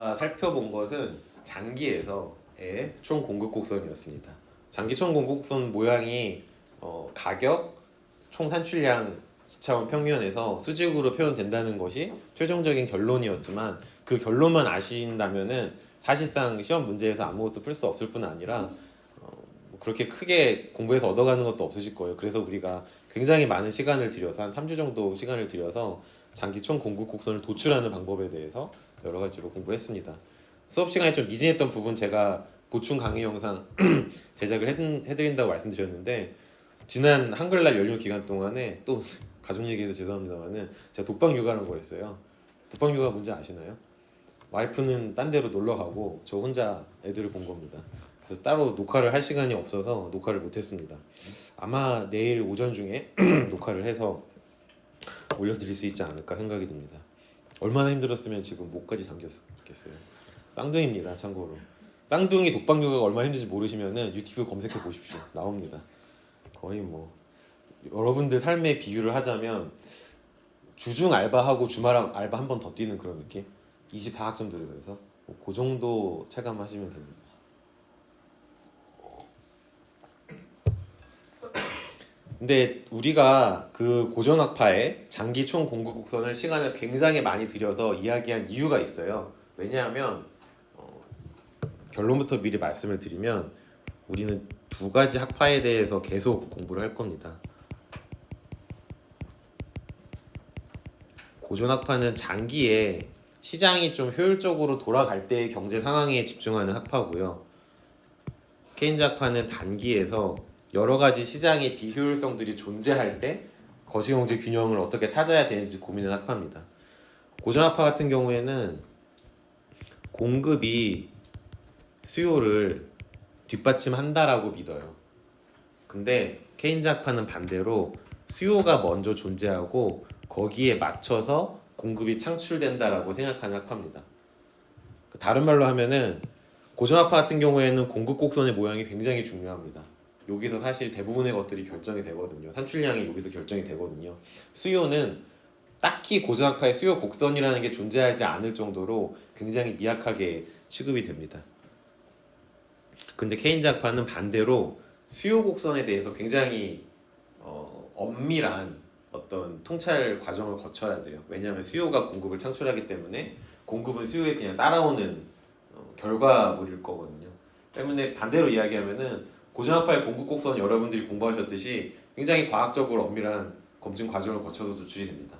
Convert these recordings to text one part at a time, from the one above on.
살펴본 것은 장기에서의 총 공급 곡선이었습니다. 장기 총 공급 곡선 모양이 가격, 총 산출량, 기차원 평면에서 수직으로 표현된다는 것이 최종적인 결론이었지만 그 결론만 아신다면은 사실상 시험 문제에서 아무것도 풀 수 없을 뿐 아니라 그렇게 크게 공부해서 얻어가는 것도 없으실 거예요. 그래서 우리가 굉장히 많은 시간을 들여서 한 3주 정도 시간을 들여서 장기 총 공급 곡선을 도출하는 방법에 대해서 여러 가지로 공부를 했습니다. 수업 시간에 좀 미진했던 부분 제가 보충 강의 영상 제작을 해드린다고 말씀드렸는데 지난 한글날 연휴 기간 동안에 또 가족 얘기해서 죄송합니다만은 제가 독방 육아라는 걸 했어요. 독방 육아 뭔지 아시나요? 와이프는 딴 데로 놀러 가고 저 혼자 애들을 본 겁니다. 그래서 따로 녹화를 할 시간이 없어서 녹화를 못했습니다. 아마 내일 오전 중에 녹화를 해서 올려드릴 수 있지 않을까 생각이 듭니다. 얼마나 힘들었으면 지금 목까지 잠겼겠어요. 쌍둥이입니다. 참고로 쌍둥이 독방 육아가 얼마나 힘든지 모르시면은 유튜브 검색해 보십시오. 나옵니다. 거의 뭐 여러분들 삶의 비유를 하자면 주중 알바하고 주말 알바 한 번 더 뛰는 그런 느낌. 24학점 들으면서 그 정도 체감하시면 됩니다. 근데 우리가 그 고전학파의 장기 총 공급 곡선을 시간을 굉장히 많이 들여서 이야기한 이유가 있어요. 왜냐하면 결론부터 미리 말씀을 드리면 우리는 두 가지 학파에 대해서 계속 공부를 할 겁니다. 고전학파는 장기에 시장이 좀 효율적으로 돌아갈 때의 경제 상황에 집중하는 학파고요. 케인즈 학파는 단기에서 여러 가지 시장의 비효율성들이 존재할 때 거시경제 균형을 어떻게 찾아야 되는지 고민하는 학파입니다. 고전학파 같은 경우에는 공급이 수요를 뒷받침한다라고 믿어요. 근데 케인즈 학파는 반대로 수요가 먼저 존재하고 거기에 맞춰서 공급이 창출된다라고 생각하는 학파입니다. 다른 말로 하면은 고전학파 같은 경우에는 공급 곡선의 모양이 굉장히 중요합니다. 여기서 사실 대부분의 것들이 결정이 되거든요. 산출량이 여기서 결정이 되거든요. 수요는 딱히 고전학파의 수요 곡선이라는 게 존재하지 않을 정도로 굉장히 미약하게 취급이 됩니다. 근데 케인즈 학파는 반대로 수요 곡선에 대해서 굉장히 엄밀한 어떤 통찰 과정을 거쳐야 돼요. 왜냐하면 수요가 공급을 창출하기 때문에 공급은 수요에 그냥 따라오는 결과물일 거거든요. 때문에 반대로 이야기하면은 고전학파의 공급 곡선 여러분들이 공부하셨듯이 굉장히 과학적으로 엄밀한 검증 과정을 거쳐서 도출이 됩니다.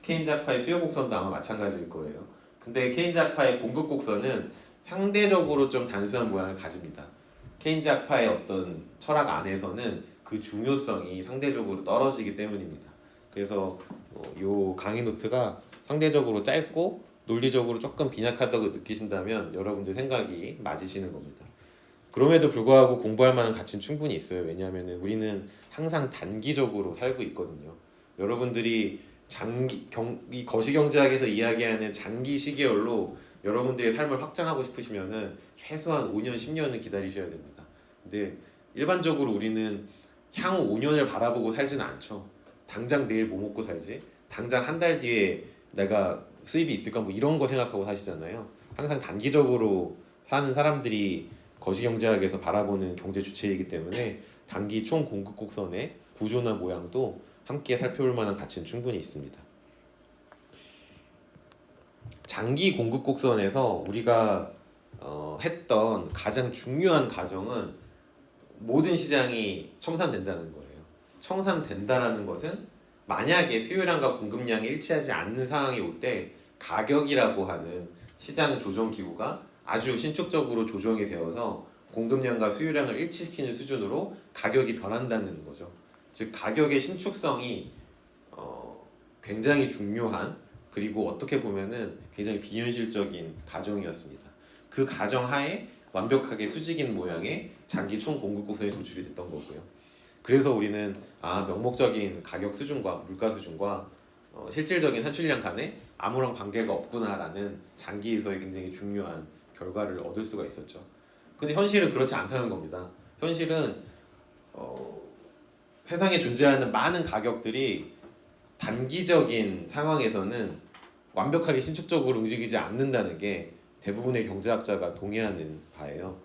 케인즈 학파의 수요 곡선도 아마 마찬가지일 거예요. 근데 케인즈 학파의 공급 곡선은 상대적으로 좀 단순한 모양을 가집니다. 케인즈 학파의 어떤 철학 안에서는 그 중요성이 상대적으로 떨어지기 때문입니다. 그래서 요 강의 노트가 상대적으로 짧고 논리적으로 조금 빈약하다고 느끼신다면 여러분들 생각이 맞으시는 겁니다. 그럼에도 불구하고 공부할 만한 가치는 충분히 있어요. 왜냐하면 우리는 항상 단기적으로 살고 있거든요. 여러분들이 이 거시경제학에서 이야기하는 장기 시계열로 여러분들의 삶을 확장하고 싶으시면은 최소한 5년, 10년은 기다리셔야 됩니다. 근데 일반적으로 우리는 향후 5년을 바라보고 살지는 않죠. 당장 내일 뭐 먹고 살지? 당장 한 달 뒤에 내가 수입이 있을까? 뭐 이런 거 생각하고 사시잖아요. 항상 단기적으로 사는 사람들이 거시경제학에서 바라보는 경제 주체이기 때문에 단기 총 공급 곡선의 구조나 모양도 함께 살펴볼 만한 가치는 충분히 있습니다. 장기 공급 곡선에서 우리가 했던 가장 중요한 과정은 모든 시장이 청산된다는 거예요. 청산된다라는 것은 만약에 수요량과 공급량이 일치하지 않는 상황이 올 때 가격이라고 하는 시장 조정 기구가 아주 신축적으로 조정이 되어서 공급량과 수요량을 일치시키는 수준으로 가격이 변한다는 거죠. 즉 가격의 신축성이 굉장히 중요한 그리고 어떻게 보면은 굉장히 비현실적인 가정이었습니다. 그 가정 하에 완벽하게 수직인 모양의 장기 총 공급 곡선이 도출이 됐던 거고요. 그래서 우리는 명목적인 가격 수준과 물가 수준과 실질적인 산출량 간에 아무런 관계가 없구나라는 장기에서의 굉장히 중요한 결과를 얻을 수가 있었죠. 근데 현실은 그렇지 않다는 겁니다. 현실은 세상에 존재하는 많은 가격들이 단기적인 상황에서는 완벽하게 신축적으로 움직이지 않는다는 게 대부분의 경제학자가 동의하는 바예요.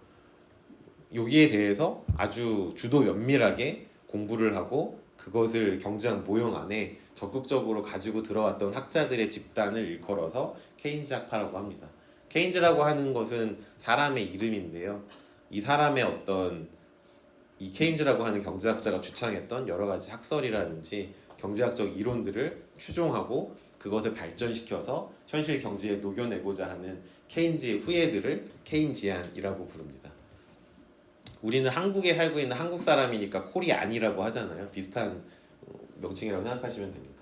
여기에 대해서 아주 주도 면밀하게 공부를 하고 그것을 경제학 모형 안에 적극적으로 가지고 들어왔던 학자들의 집단을 일컬어서 케인즈 학파라고 합니다. 케인즈라고 하는 것은 사람의 이름인데요. 이 사람의 어떤 이 케인즈라고 하는 경제학자가 주창했던 여러 가지 학설이라든지 경제학적 이론들을 추종하고 그것을 발전시켜서 현실 경제에 녹여내고자 하는 케인즈의 후예들을 케인지안이라고 부릅니다. 우리는 한국에 살고 있는 한국 사람이니까 코리안이라고 하잖아요. 비슷한 명칭이라고 생각하시면 됩니다.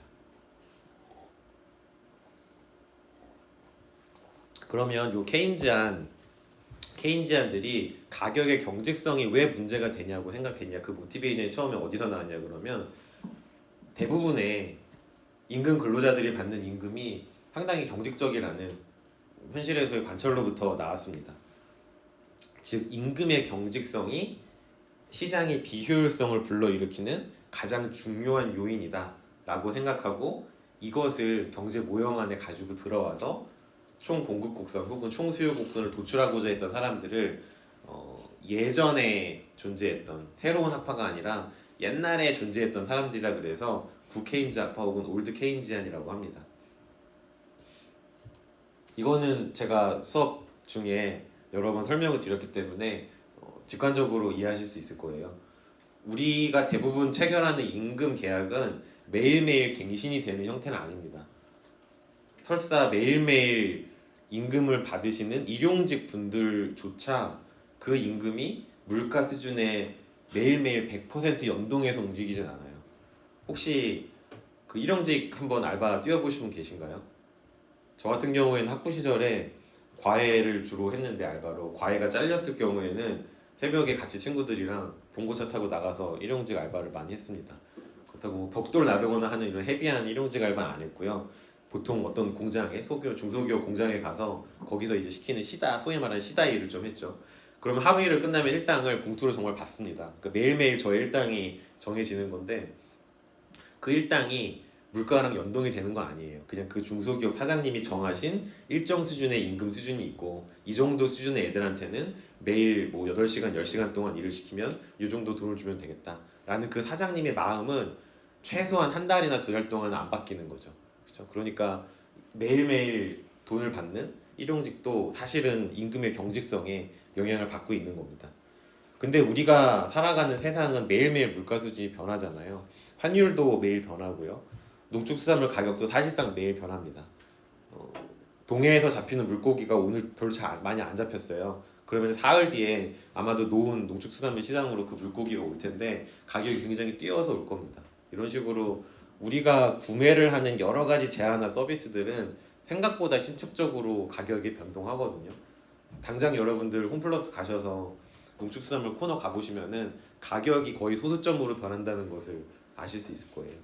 그러면 요 케인지안들이 가격의 경직성이 왜 문제가 되냐고 생각했냐, 그 모티베이션이 처음에 어디서 나왔냐 그러면 대부분의 임금 근로자들이 받는 임금이 상당히 경직적이라는 현실에서의 관철로부터 나왔습니다. 즉 임금의 경직성이 시장의 비효율성을 불러일으키는 가장 중요한 요인이다 라고 생각하고 이것을 경제 모형 안에 가지고 들어와서 총 공급 곡선 혹은 총 수요 곡선을 도출하고자 했던 사람들을 예전에 존재했던 새로운 학파가 아니라 옛날에 존재했던 사람들이라 그래서 구케인즈 학파 혹은 올드 케인지안이라고 합니다. 이거는 제가 수업 중에 여러 번 설명을 드렸기 때문에 직관적으로 이해하실 수 있을 거예요. 우리가 대부분 체결하는 임금 계약은 매일매일 갱신이 되는 형태는 아닙니다. 설사 매일매일 임금을 받으시는 일용직 분들조차 그 임금이 물가 수준에 매일매일 100% 연동해서 움직이진 않아요. 혹시 그 일용직 한번 알바 뛰어보신 분 계신가요? 저 같은 경우에는 학부 시절에 과외를 주로 했는데 알바로 과외가 잘렸을 경우에는 새벽에 같이 친구들이랑 봉고차 타고 나가서 일용직 알바를 많이 했습니다. 그렇다고 뭐 벽돌 나르거나 하는 이런 헤비한 일용직 알바는 안 했고요. 보통 어떤 공장에 소기업, 중소기업 공장에 가서 거기서 이제 시키는 시다, 소위 말하는 시다 일을 좀 했죠. 그러면 하루 일을 끝나면 일당을 봉투로 정말 받습니다. 그러니까 매일매일 저의 일당이 정해지는 건데 그 일당이 물가랑 연동이 되는 건 아니에요. 그냥 그 중소기업 사장님이 정하신 일정 수준의 임금 수준이 있고 이 정도 수준의 애들한테는 매일 뭐 8시간, 10시간 동안 일을 시키면 이 정도 돈을 주면 되겠다 라는 그 사장님의 마음은 최소한 한 달이나 두 달 동안은 안 바뀌는 거죠. 그렇죠? 그러니까 매일매일 돈을 받는 일용직도 사실은 임금의 경직성에 영향을 받고 있는 겁니다. 근데 우리가 살아가는 세상은 매일매일 물가 수준이 변하잖아요. 환율도 매일 변하고요. 농축수산물 가격도 사실상 매일 변합니다. 동해에서 잡히는 물고기가 오늘 별로 많이 안 잡혔어요. 그러면 사흘 뒤에 아마도 놓은 농축수산물 시장으로 그 물고기가 올 텐데 가격이 굉장히 뛰어서 올 겁니다. 이런 식으로 우리가 구매를 하는 여러 가지 제한이나 서비스들은 생각보다 신축적으로 가격이 변동하거든요. 당장 여러분들 홈플러스 가셔서 농축수산물 코너 가보시면은 가격이 거의 소수점으로 변한다는 것을 아실 수 있을 거예요.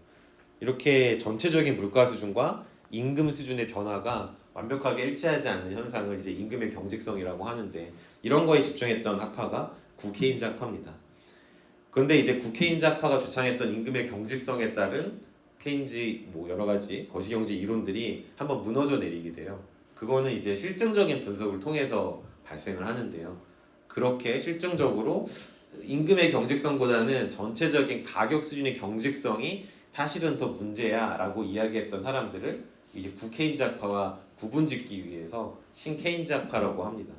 이렇게 전체적인 물가 수준과 임금 수준의 변화가 완벽하게 일치하지 않는 현상을 이제 임금의 경직성이라고 하는데 이런 거에 집중했던 학파가 구케인즈 학파입니다. 그런데 이제 구케인즈 학파가 주창했던 임금의 경직성에 따른 케인즈 뭐 여러 가지 거시경제 이론들이 한번 무너져 내리게 돼요. 그거는 이제 실증적인 분석을 통해서 발생을 하는데요. 그렇게 실증적으로 임금의 경직성보다는 전체적인 가격 수준의 경직성이 사실은 더 문제야라고 이야기했던 사람들을 이제 구케인즈 학파와 구분짓기 위해서 신케인즈 학파라고 합니다.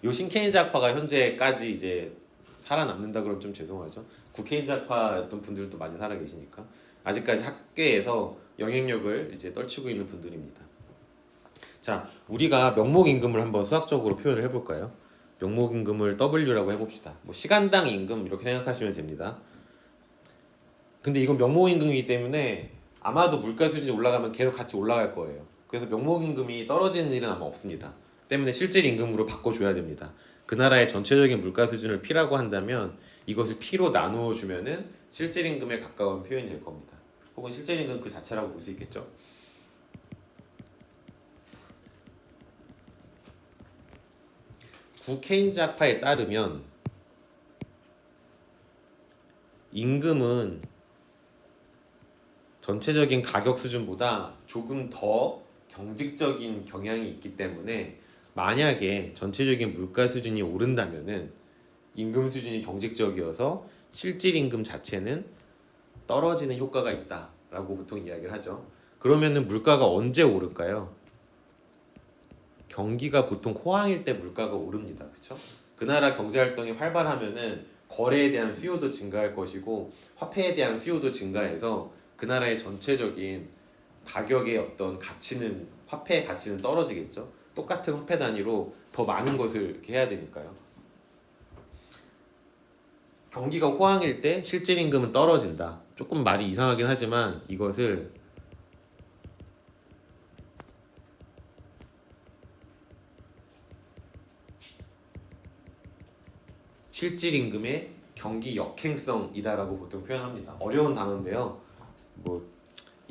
요 신케인즈 학파가 현재까지 이제 살아남는다 그러면 좀 죄송하죠. 구케인즈 학파였던 분들도 많이 살아 계시니까 아직까지 학계에서 영향력을 이제 떨치고 있는 분들입니다. 자, 우리가 명목임금을 한번 수학적으로 표현을 해볼까요? 명목임금을 W라고 해봅시다. 뭐 시간당 임금 이렇게 생각하시면 됩니다. 근데 이건 명목임금이기 때문에 아마도 물가 수준이 올라가면 계속 같이 올라갈 거예요. 그래서 명목임금이 떨어지는 일은 아마 없습니다. 때문에 실질 임금으로 바꿔줘야 됩니다. 그 나라의 전체적인 물가 수준을 P라고 한다면 이것을 P로 나누어 주면은 실질 임금에 가까운 표현이 될 겁니다. 혹은 실질 임금 그 자체라고 볼 수 있겠죠. 구케인즈 학파에 따르면 임금은 전체적인 가격 수준보다 조금 더 경직적인 경향이 있기 때문에 만약에 전체적인 물가 수준이 오른다면은 임금 수준이 경직적이어서 실질 임금 자체는 떨어지는 효과가 있다라고 보통 이야기를 하죠. 그러면은 물가가 언제 오를까요? 경기가 보통 호황일 때 물가가 오릅니다. 그렇죠? 그 나라 경제 활동이 활발하면은 거래에 대한 수요도 증가할 것이고 화폐에 대한 수요도 증가해서 그 나라의 전체적인 가격의 어떤 가치는 화폐의 가치는 떨어지겠죠. 똑같은 화폐 단위로 더 많은 것을 이렇게 해야 되니까요. 경기가 호황일 때 실질 임금은 떨어진다. 조금 말이 이상하긴 하지만 이것을 실질 임금의 경기 역행성이다라고 보통 표현합니다. 어려운 단어인데요. 뭐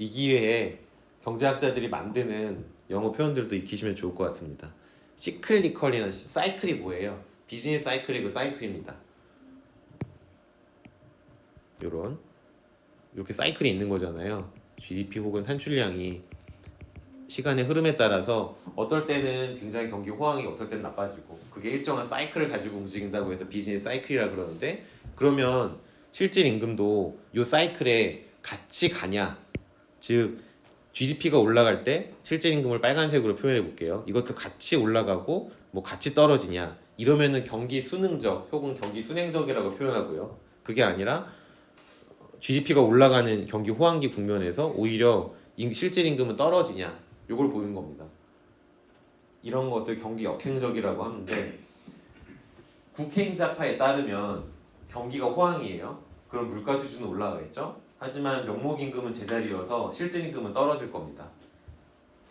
이 기회에 경제학자들이 만드는 영어 표현들도 익히시면 좋을 것 같습니다. 시클리컬이라는 사이클이 뭐예요? 비즈니스 사이클이고 사이클입니다. 요런 이렇게 사이클이 있는 거잖아요. GDP 혹은 산출량이 시간의 흐름에 따라서 어떨 때는 굉장히 경기 호황이 어떨 때는 나빠지고 그게 일정한 사이클을 가지고 움직인다고 해서 비즈니스 사이클이라 그러는데 그러면 실질 임금도 요 사이클에 같이 가냐 즉 GDP가 올라갈 때 실질 임금을 빨간색으로 표현해 볼게요. 이것도 같이 올라가고 뭐 같이 떨어지냐 이러면은 경기 순응적 혹은 경기 순행적이라고 표현하고요. 그게 아니라 GDP가 올라가는 경기 호황기 국면에서 오히려 실질 임금은 떨어지냐 요걸 보는 겁니다. 이런 것을 경기 역행적이라고 하는데 국해인자파에 따르면 경기가 호황이에요. 그럼 물가 수준은 올라가겠죠. 하지만 명목임금은 제자리여서 실질임금은 떨어질 겁니다.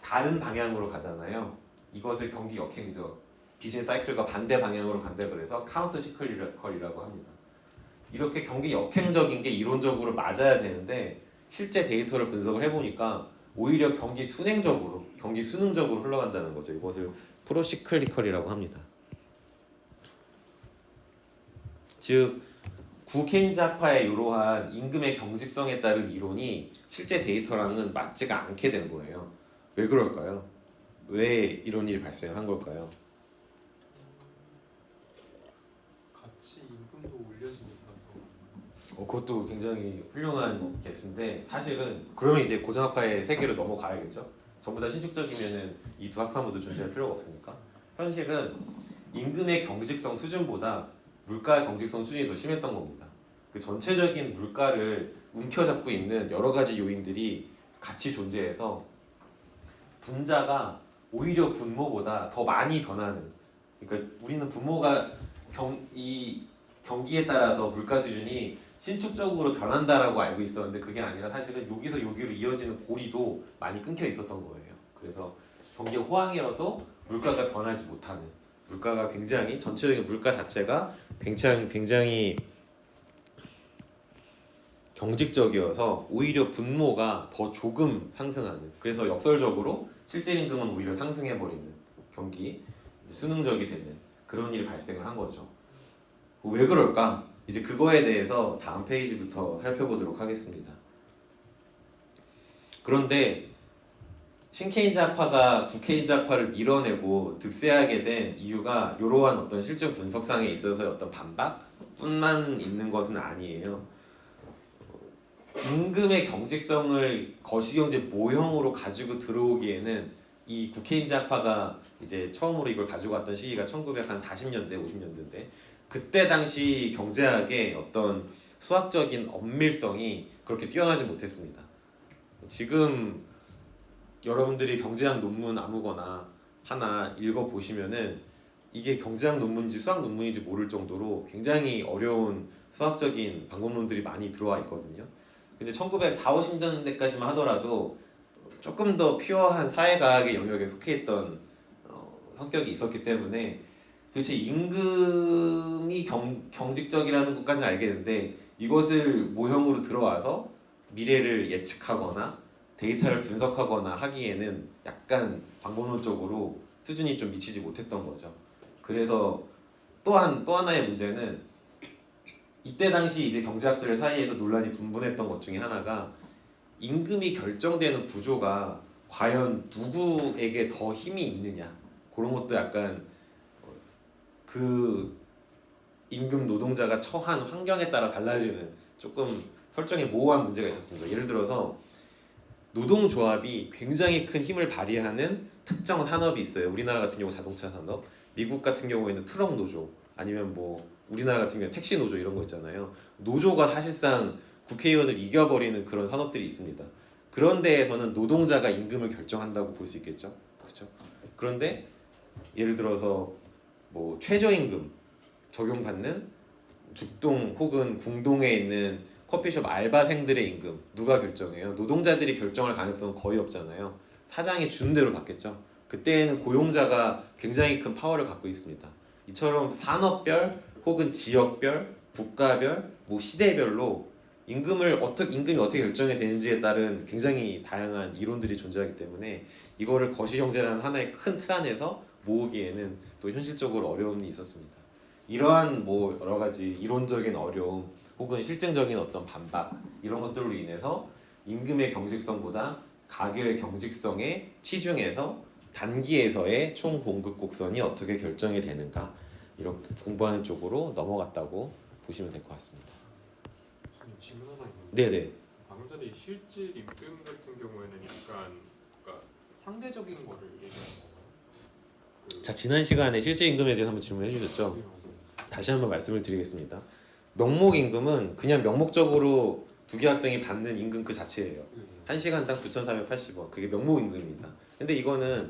다른 방향으로 가잖아요. 이것을 경기 역행적 비즈니스 사이클과 반대 방향으로 간다 그래서 카운터 시클리컬이라고 합니다. 이렇게 경기 역행적인 게 이론적으로 맞아야 되는데 실제 데이터를 분석을 해보니까 오히려 경기 순행적으로, 경기 순응적으로 흘러간다는 거죠. 이것을 프로시클리컬이라고 합니다. 즉 구케인자파의 이러한 임금의 경직성에 따른 이론이 실제 데이터랑은 맞지가 않게 된 거예요. 왜 그럴까요? 왜 이런 일이 발생한 걸까요? 같이 임금도 올려지니까 그것도 굉장히 훌륭한 개수인데 사실은 그러면 이제 고정학파의 세계로 넘어가야겠죠. 전부 다 신축적이면은 이 두 학파 모두 존재할 필요가 없으니까. 현실은 임금의 경직성 수준보다 물가 경직성 수준이 더 심했던 겁니다. 그 전체적인 물가를 움켜잡고 있는 여러 가지 요인들이 같이 존재해서 분자가 오히려 분모보다 더 많이 변하는. 그러니까 우리는 분모가 이 경기에 따라서 물가 수준이 신축적으로 변한다라고 알고 있었는데 그게 아니라 사실은 여기서 여기로 이어지는 고리도 많이 끊겨 있었던 거예요. 그래서 경기 호황이라도 물가가 변하지 못하는 물가가 굉장히 전체적인 물가 자체가 굉장히 경직적이어서 오히려 분모가 더 조금 상승하는 그래서 역설적으로 실질임금은 오히려 상승해버리는 경기 순응적이 되는 그런 일이 발생을 한 거죠. 왜 그럴까? 이제 그거에 대해서 다음 페이지부터 살펴보도록 하겠습니다. 그런데 신케인자파가 구케인자파를 밀어내고 득세하게 된 이유가 이러한 어떤 실증 분석상에 있어서 어떤 반박뿐만 있는 것은 아니에요. 임금의 경직성을 거시경제 모형으로 가지고 들어오기에는 이 구케인자파가 이제 처음으로 이걸 가지고 왔던 시기가 1940년대, 50년대인데 그때 당시 경제학의 어떤 수학적인 엄밀성이 그렇게 뛰어나지 못했습니다. 지금 여러분들이 경제학 논문 아무거나 하나 읽어보시면은 이게 경제학 논문인지 수학 논문인지 모를 정도로 굉장히 어려운 수학적인 방법론들이 많이 들어와 있거든요. 근데 1940, 50년대까지만 하더라도 조금 더 퓨어한 사회과학의 영역에 속해 있던 성격이 있었기 때문에 도대체 임금이 경직적이라는 것까지는 알겠는데 이것을 모형으로 들어와서 미래를 예측하거나 데이터를 분석하거나 하기에는 약간 방법론적으로 수준이 좀 미치지 못했던 거죠. 그래서 또 하나의 문제는 이때 당시 이제 경제학자들 사이에서 논란이 분분했던 것 중에 하나가 임금이 결정되는 구조가 과연 누구에게 더 힘이 있느냐 그런 것도 약간 그 임금 노동자가 처한 환경에 따라 달라지는 조금 설정에 모호한 문제가 있었습니다. 예를 들어서 노동조합이 굉장히 큰 힘을 발휘하는 특정 산업이 있어요. 우리나라 같은 경우 자동차 산업, 미국 같은 경우에는 트럭 노조, 아니면 뭐 우리나라 같은 경우 택시 노조 이런 거 있잖아요. 노조가 사실상 국회의원을 이겨버리는 그런 산업들이 있습니다. 그런 데에서는 노동자가 임금을 결정한다고 볼 수 있겠죠. 그렇죠? 그런데 예를 들어서 뭐 최저임금 적용받는 죽동 혹은 궁동에 있는 커피숍 알바생들의 임금 누가 결정해요? 노동자들이 결정할 가능성은 거의 없잖아요. 사장이 준 대로 받겠죠. 그때는 고용자가 굉장히 큰 파워를 갖고 있습니다. 이처럼 산업별 혹은 지역별, 국가별, 뭐 시대별로 임금이 어떻게 결정이 되는지에 따른 굉장히 다양한 이론들이 존재하기 때문에 이거를 거시경제라는 하나의 큰 틀 안에서 모으기에는 또 현실적으로 어려움이 있었습니다. 이러한 뭐 여러 가지 이론적인 어려움 혹은 실증적인 어떤 반박 이런 것들로 인해서 임금의 경직성보다 가격의 경직성에 치중해서 단기에서의 총 공급 곡선이 어떻게 결정이 되는가 이렇게 공부하는 쪽으로 넘어갔다고 보시면 될 것 같습니다. 무슨 질문 하나 있는데 네네. 방금 전에 이 실질 임금 같은 경우에는 약간 그러니까 상대적인 거를 얘기하는 건가요? 자 지난 시간에 실질 임금에 대해서 한번 질문해 주셨죠. 다시 한번 말씀을 드리겠습니다. 명목 임금은 그냥 명목적으로 두 개 학생이 받는 임금 그 자체예요. 1시간당 9,480원. 그게 명목 임금입니다. 근데 이거는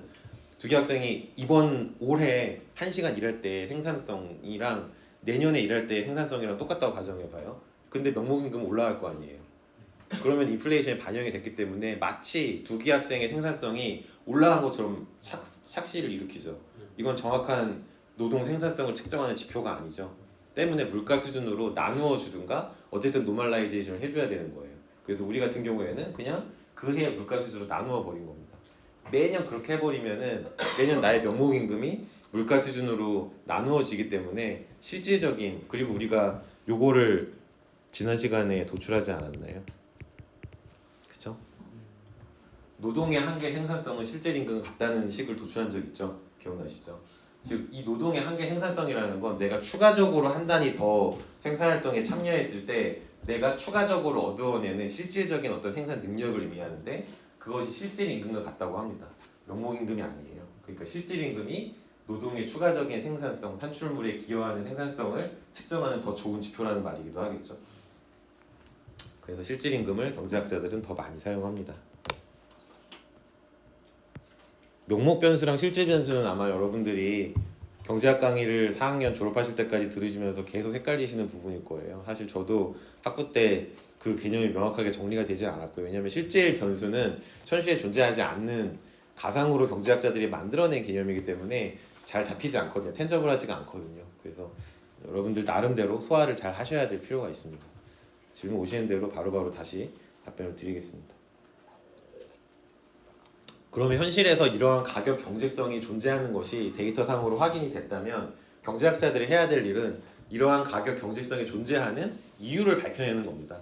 두 개 학생이 이번 올해 1시간 일할 때 생산성이랑 내년에 일할 때 생산성이랑 똑같다고 가정해 봐요. 근데 명목 임금은 올라갈 거 아니에요. 그러면 인플레이션이 반영이 됐기 때문에 마치 두 개 학생의 생산성이 올라간 것처럼 착시를 일으키죠. 이건 정확한 노동 생산성을 측정하는 지표가 아니죠. 때문에 물가 수준으로 나누어 주든가 어쨌든 노멀라이제이션을 해줘야 되는 거예요. 그래서 우리 같은 경우에는 그냥 그 해 물가 수준으로 나누어 버린 겁니다. 매년 그렇게 해버리면은 매년 나의 명목 임금이 물가 수준으로 나누어지기 때문에 실질적인 그리고 우리가 요거를 지난 시간에 도출하지 않았나요? 그렇죠? 노동의 한계 생산성은 실질 임금과 같다는 식을 도출한 적 있죠? 기억나시죠? 즉 이 노동의 한계 생산성이라는 건 내가 추가적으로 한 단위 더 생산활동에 참여했을 때 내가 추가적으로 얻어내는 실질적인 어떤 생산 능력을 의미하는데 그것이 실질 임금과 같다고 합니다. 명목 임금이 아니에요. 그러니까 실질 임금이 노동의 추가적인 생산성, 산출물에 기여하는 생산성을 측정하는 더 좋은 지표라는 말이기도 하겠죠. 그래서 실질 임금을 경제학자들은 더 많이 사용합니다. 명목 변수랑 실질 변수는 아마 여러분들이 경제학 강의를 4학년 졸업하실 때까지 들으시면서 계속 헷갈리시는 부분일 거예요. 사실 저도 학부 때 그 개념이 명확하게 정리가 되지 않았고요. 왜냐하면 실질 변수는 현실에 존재하지 않는 가상으로 경제학자들이 만들어낸 개념이기 때문에 잘 잡히지 않거든요. 텐저블하지가 않거든요. 그래서 여러분들 나름대로 소화를 잘 하셔야 될 필요가 있습니다. 질문 오시는 대로 바로바로 다시 답변을 드리겠습니다. 그러면 현실에서 이러한 가격 경직성이 존재하는 것이 데이터상으로 확인이 됐다면 경제학자들이 해야 될 일은 이러한 가격 경직성이 존재하는 이유를 밝혀내는 겁니다.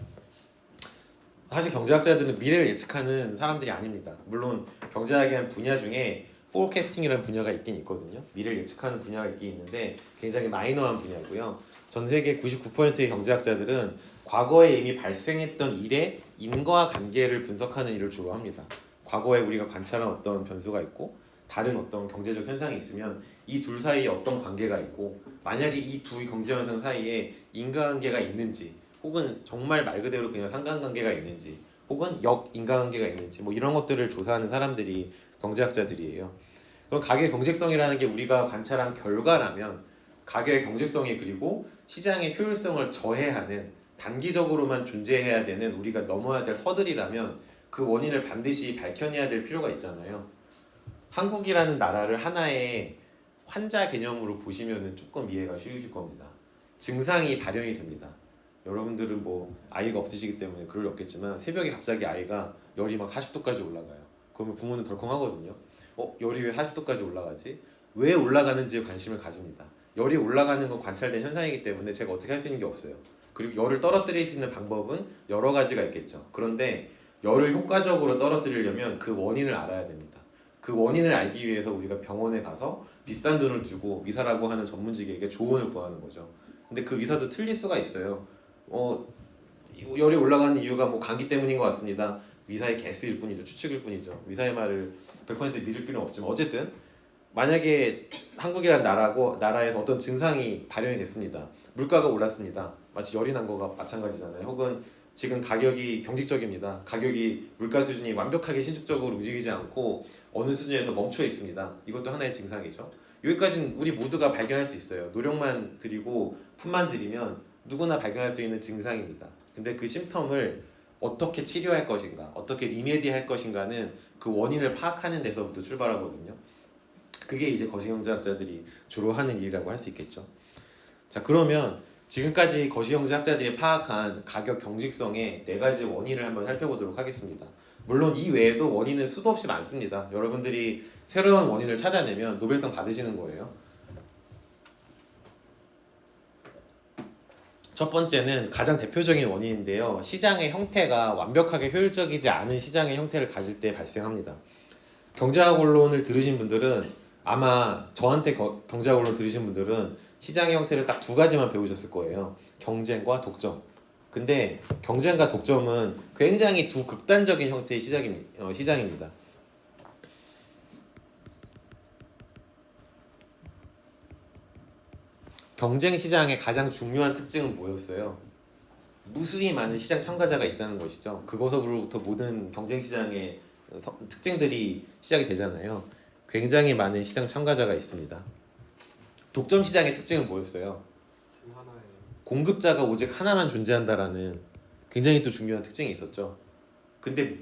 사실 경제학자들은 미래를 예측하는 사람들이 아닙니다. 물론 경제학의 분야 중에 포캐스팅이라는 분야가 있긴 있거든요. 미래를 예측하는 분야가 있긴 있는데 굉장히 마이너한 분야고요. 전 세계 99%의 경제학자들은 과거에 이미 발생했던 일의 인과 관계를 분석하는 일을 주로 합니다. 과거에 우리가 관찰한 어떤 변수가 있고 다른 어떤 경제적 현상이 있으면 이 둘 사이에 어떤 관계가 있고 만약에 이 두 경제 현상 사이에 인과관계가 있는지 혹은 정말 말 그대로 그냥 상관관계가 있는지 혹은 역인과관계가 있는지 뭐 이런 것들을 조사하는 사람들이 경제학자들이에요. 그럼 가격 경직성이라는 게 우리가 관찰한 결과라면 가격의 경직성이 그리고 시장의 효율성을 저해하는 단기적으로만 존재해야 되는 우리가 넘어야 될 허들이라면 그 원인을 반드시 밝혀내야 될 필요가 있잖아요. 한국이라는 나라를 하나의 환자 개념으로 보시면은 조금 이해가 쉬우실 겁니다. 증상이 발현이 됩니다. 여러분들은 뭐 아이가 없으시기 때문에 그럴 리 없겠지만 새벽에 갑자기 아이가 열이 막 40도까지 올라가요. 그러면 부모는 덜컹하거든요. 열이 왜 40도까지 올라가지? 왜 올라가는지에 관심을 가집니다. 열이 올라가는 건 관찰된 현상이기 때문에 제가 어떻게 할 수 있는 게 없어요. 그리고 열을 떨어뜨릴 수 있는 방법은 여러 가지가 있겠죠. 그런데 열을 효과적으로 떨어뜨리려면 그 원인을 알아야 됩니다. 그 원인을 알기 위해서 우리가 병원에 가서 비싼 돈을 주고 위사라고 하는 전문직에게 조언을 구하는 거죠. 근데 그 위사도 틀릴 수가 있어요. 열이 올라가는 이유가 뭐 감기 때문인 것 같습니다. 위사의 개스일 뿐이죠. 추측일 뿐이죠. 위사의 말을 100% 믿을 필요는 없지만 어쨌든 만약에 한국이라는 나라에서 어떤 증상이 발현이 됐습니다. 물가가 올랐습니다. 마치 열이 난 거가 마찬가지잖아요. 혹은 지금 가격이 경직적입니다. 가격이 물가 수준이 완벽하게 신축적으로 움직이지 않고 어느 수준에서 멈춰 있습니다. 이것도 하나의 증상이죠. 여기까지는 우리 모두가 발견할 수 있어요. 노력만 들이고 품만 들이면 누구나 발견할 수 있는 증상입니다. 근데 그 심텀을 어떻게 치료할 것인가, 어떻게 리메디할 것인가는 그 원인을 파악하는 데서부터 출발하거든요. 그게 이제 거시경제학자들이 주로 하는 일이라고 할 수 있겠죠. 자, 그러면 지금까지 거시경제학자들이 파악한 가격 경직성의 4가지 원인을 한번 살펴보도록 하겠습니다. 물론 이 외에도 원인은 수도 없이 많습니다. 여러분들이 새로운 원인을 찾아내면 노벨상 받으시는 거예요. 첫 번째는 가장 대표적인 원인인데요. 시장의 형태가 완벽하게 효율적이지 않은 시장의 형태를 가질 때 발생합니다. 경제학 원론을 들으신 분들은 아마 저한테 경제학 원론 들으신 분들은 시장의 형태를 딱 2가지만 배우셨을 거예요. 경쟁과 독점. 근데 경쟁과 독점은 굉장히 두 극단적인 형태의 시장입니다. 경쟁 시장의 가장 중요한 특징은 뭐였어요? 무수히 많은 시장 참가자가 있다는 것이죠. 그것으로부터 모든 경쟁 시장의 특징들이 시작이 되잖아요. 굉장히 많은 시장 참가자가 있습니다. 독점 시장의 특징은 뭐였어요? 하나의 공급자가 오직 하나만 존재한다라는 굉장히 또 중요한 특징이 있었죠. 근데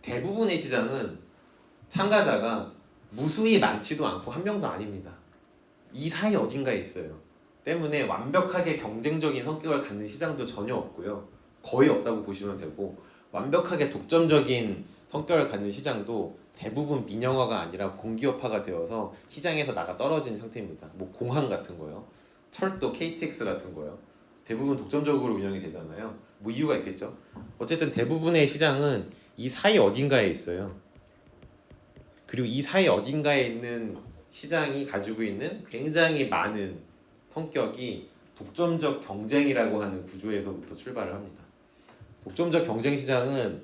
대부분의 시장은 참가자가 무수히 많지도 않고 한 명도 아닙니다. 이 사이 어딘가에 있어요. 때문에 완벽하게 경쟁적인 성격을 갖는 시장도 전혀 없고요. 거의 없다고 보시면 되고, 완벽하게 독점적인 성격을 갖는 시장도 대부분 민영화가 아니라 공기업화가 되어서 시장에서 나가 떨어진 상태입니다. 뭐 공항 같은 거요, 철도 KTX 같은 거요, 대부분 독점적으로 운영이 되잖아요. 뭐 이유가 있겠죠. 어쨌든 대부분의 시장은 이 사이 어딘가에 있어요. 그리고 이 사이 어딘가에 있는 시장이 가지고 있는 굉장히 많은 성격이 독점적 경쟁이라고 하는 구조에서부터 출발을 합니다. 독점적 경쟁 시장은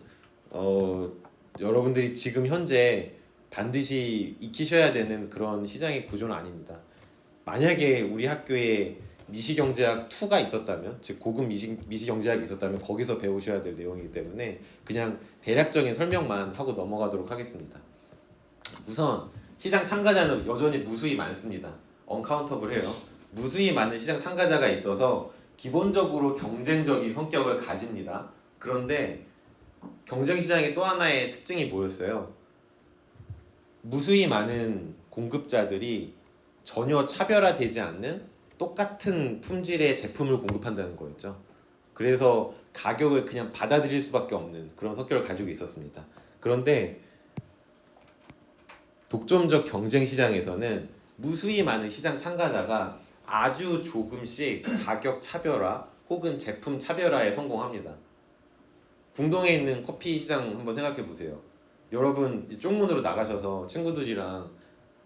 여러분들이 지금 현재 반드시 익히셔야 되는 그런 시장의 구조는 아닙니다. 만약에 우리 학교에 미시경제학 2가 있었다면, 즉 고급 미시경제학이 있었다면 거기서 배우셔야 될 내용이기 때문에 그냥 대략적인 설명만 하고 넘어가도록 하겠습니다. 우선 시장 참가자는 여전히 무수히 많습니다. 언카운터블해요. 무수히 많은 시장 참가자가 있어서 기본적으로 경쟁적인 성격을 가집니다. 그런데 경쟁 시장의 또 하나의 특징이 뭐였어요? 무수히 많은 공급자들이 전혀 차별화되지 않는 똑같은 품질의 제품을 공급한다는 거였죠. 그래서 가격을 그냥 받아들일 수밖에 없는 그런 성격을 가지고 있었습니다. 그런데 독점적 경쟁 시장에서는 무수히 많은 시장 참가자가 아주 조금씩 가격 차별화 혹은 제품 차별화에 성공합니다. 궁동에 있는 커피 시장 한번 생각해 보세요. 여러분 쪽문으로 나가셔서 친구들이랑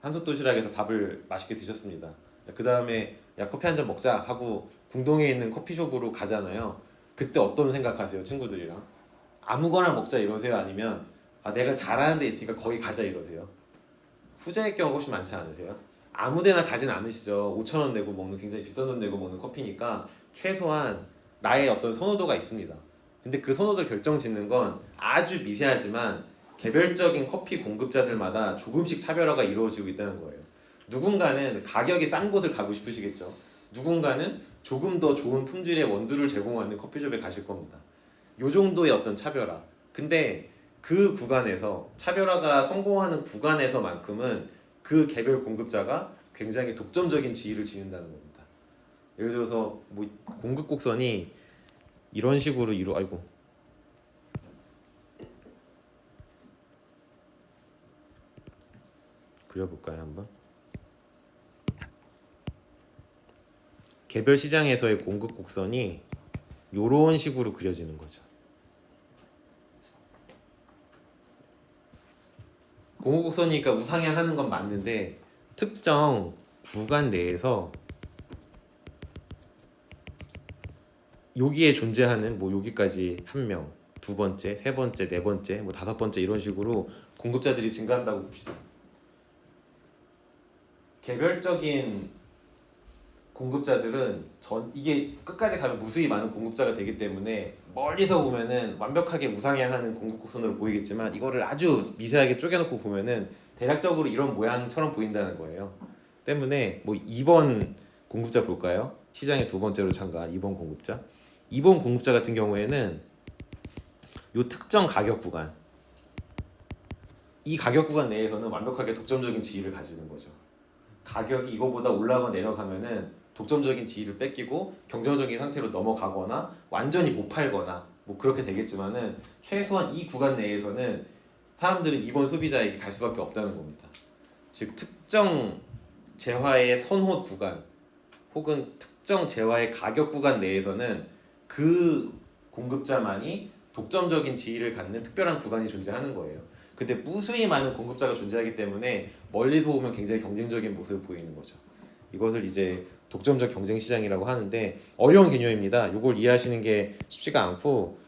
한솥도시락에서 밥을 맛있게 드셨습니다. 그 다음에 야 커피 한 잔 먹자 하고 궁동에 있는 커피숍으로 가잖아요. 그때 어떤 생각하세요? 친구들이랑 아무거나 먹자 이러세요? 아니면 내가 잘하는 데 있으니까 거기 가자 이러세요? 후자의 경우가 훨씬 많지 않으세요? 아무데나 가진 않으시죠. 5,000원 내고 먹는, 굉장히 비싼 돈 내고 먹는 커피니까 최소한 나의 어떤 선호도가 있습니다. 근데 그 선호도를 결정짓는 건 아주 미세하지만 개별적인 커피 공급자들마다 조금씩 차별화가 이루어지고 있다는 거예요. 누군가는 가격이 싼 곳을 가고 싶으시겠죠. 누군가는 조금 더 좋은 품질의 원두를 제공하는 커피숍에 가실 겁니다. 요 정도의 어떤 차별화. 근데 그 구간에서, 차별화가 성공하는 구간에서만큼은 그 개별 공급자가 굉장히 독점적인 지위를 지닌다는 겁니다. 예를 들어서 뭐 공급 곡선이 이런 식으로 그려볼까요 한번? 개별 시장에서의 공급 곡선이 이런 식으로 그려지는 거죠. 공급 곡선이니까 우상향하는 건 맞는데 특정 구간 내에서 여기에 존재하는 뭐 여기까지 한 명, 두 번째, 세 번째, 네 번째, 뭐 다섯 번째 이런 식으로 공급자들이 증가한다고 봅시다. 개별적인 공급자들은 이게 끝까지 가면 무수히 많은 공급자가 되기 때문에 멀리서 보면은 완벽하게 우상향하는 공급 곡선으로 보이겠지만 이거를 아주 미세하게 쪼개놓고 보면은 대략적으로 이런 모양처럼 보인다는 거예요. 때문에 뭐 2번 공급자 볼까요? 시장에 두 번째로 참가한 2번 공급자. 2번 공급자 같은 경우에는 요 특정 가격 구간, 이 가격 구간 내에서는 완벽하게 독점적인 지위를 가지는 거죠. 가격이 이거보다 올라가거나 내려가면은 독점적인 지위를 뺏기고 경쟁적인 상태로 넘어가거나 완전히 못 팔거나 뭐 그렇게 되겠지만은 최소한 이 구간 내에서는 사람들은 이번 소비자에게 갈 수밖에 없다는 겁니다. 즉 특정 재화의 선호 구간 혹은 특정 재화의 가격 구간 내에서는 그 공급자만이 독점적인 지위를 갖는 특별한 구간이 존재하는 거예요. 근데 무수히 많은 공급자가 존재하기 때문에 멀리서 보면 굉장히 경쟁적인 모습을 보이는 거죠. 이것을 이제 독점적 경쟁 시장이라고 하는데 어려운 개념입니다. 이걸 이해하시는 게 쉽지가 않고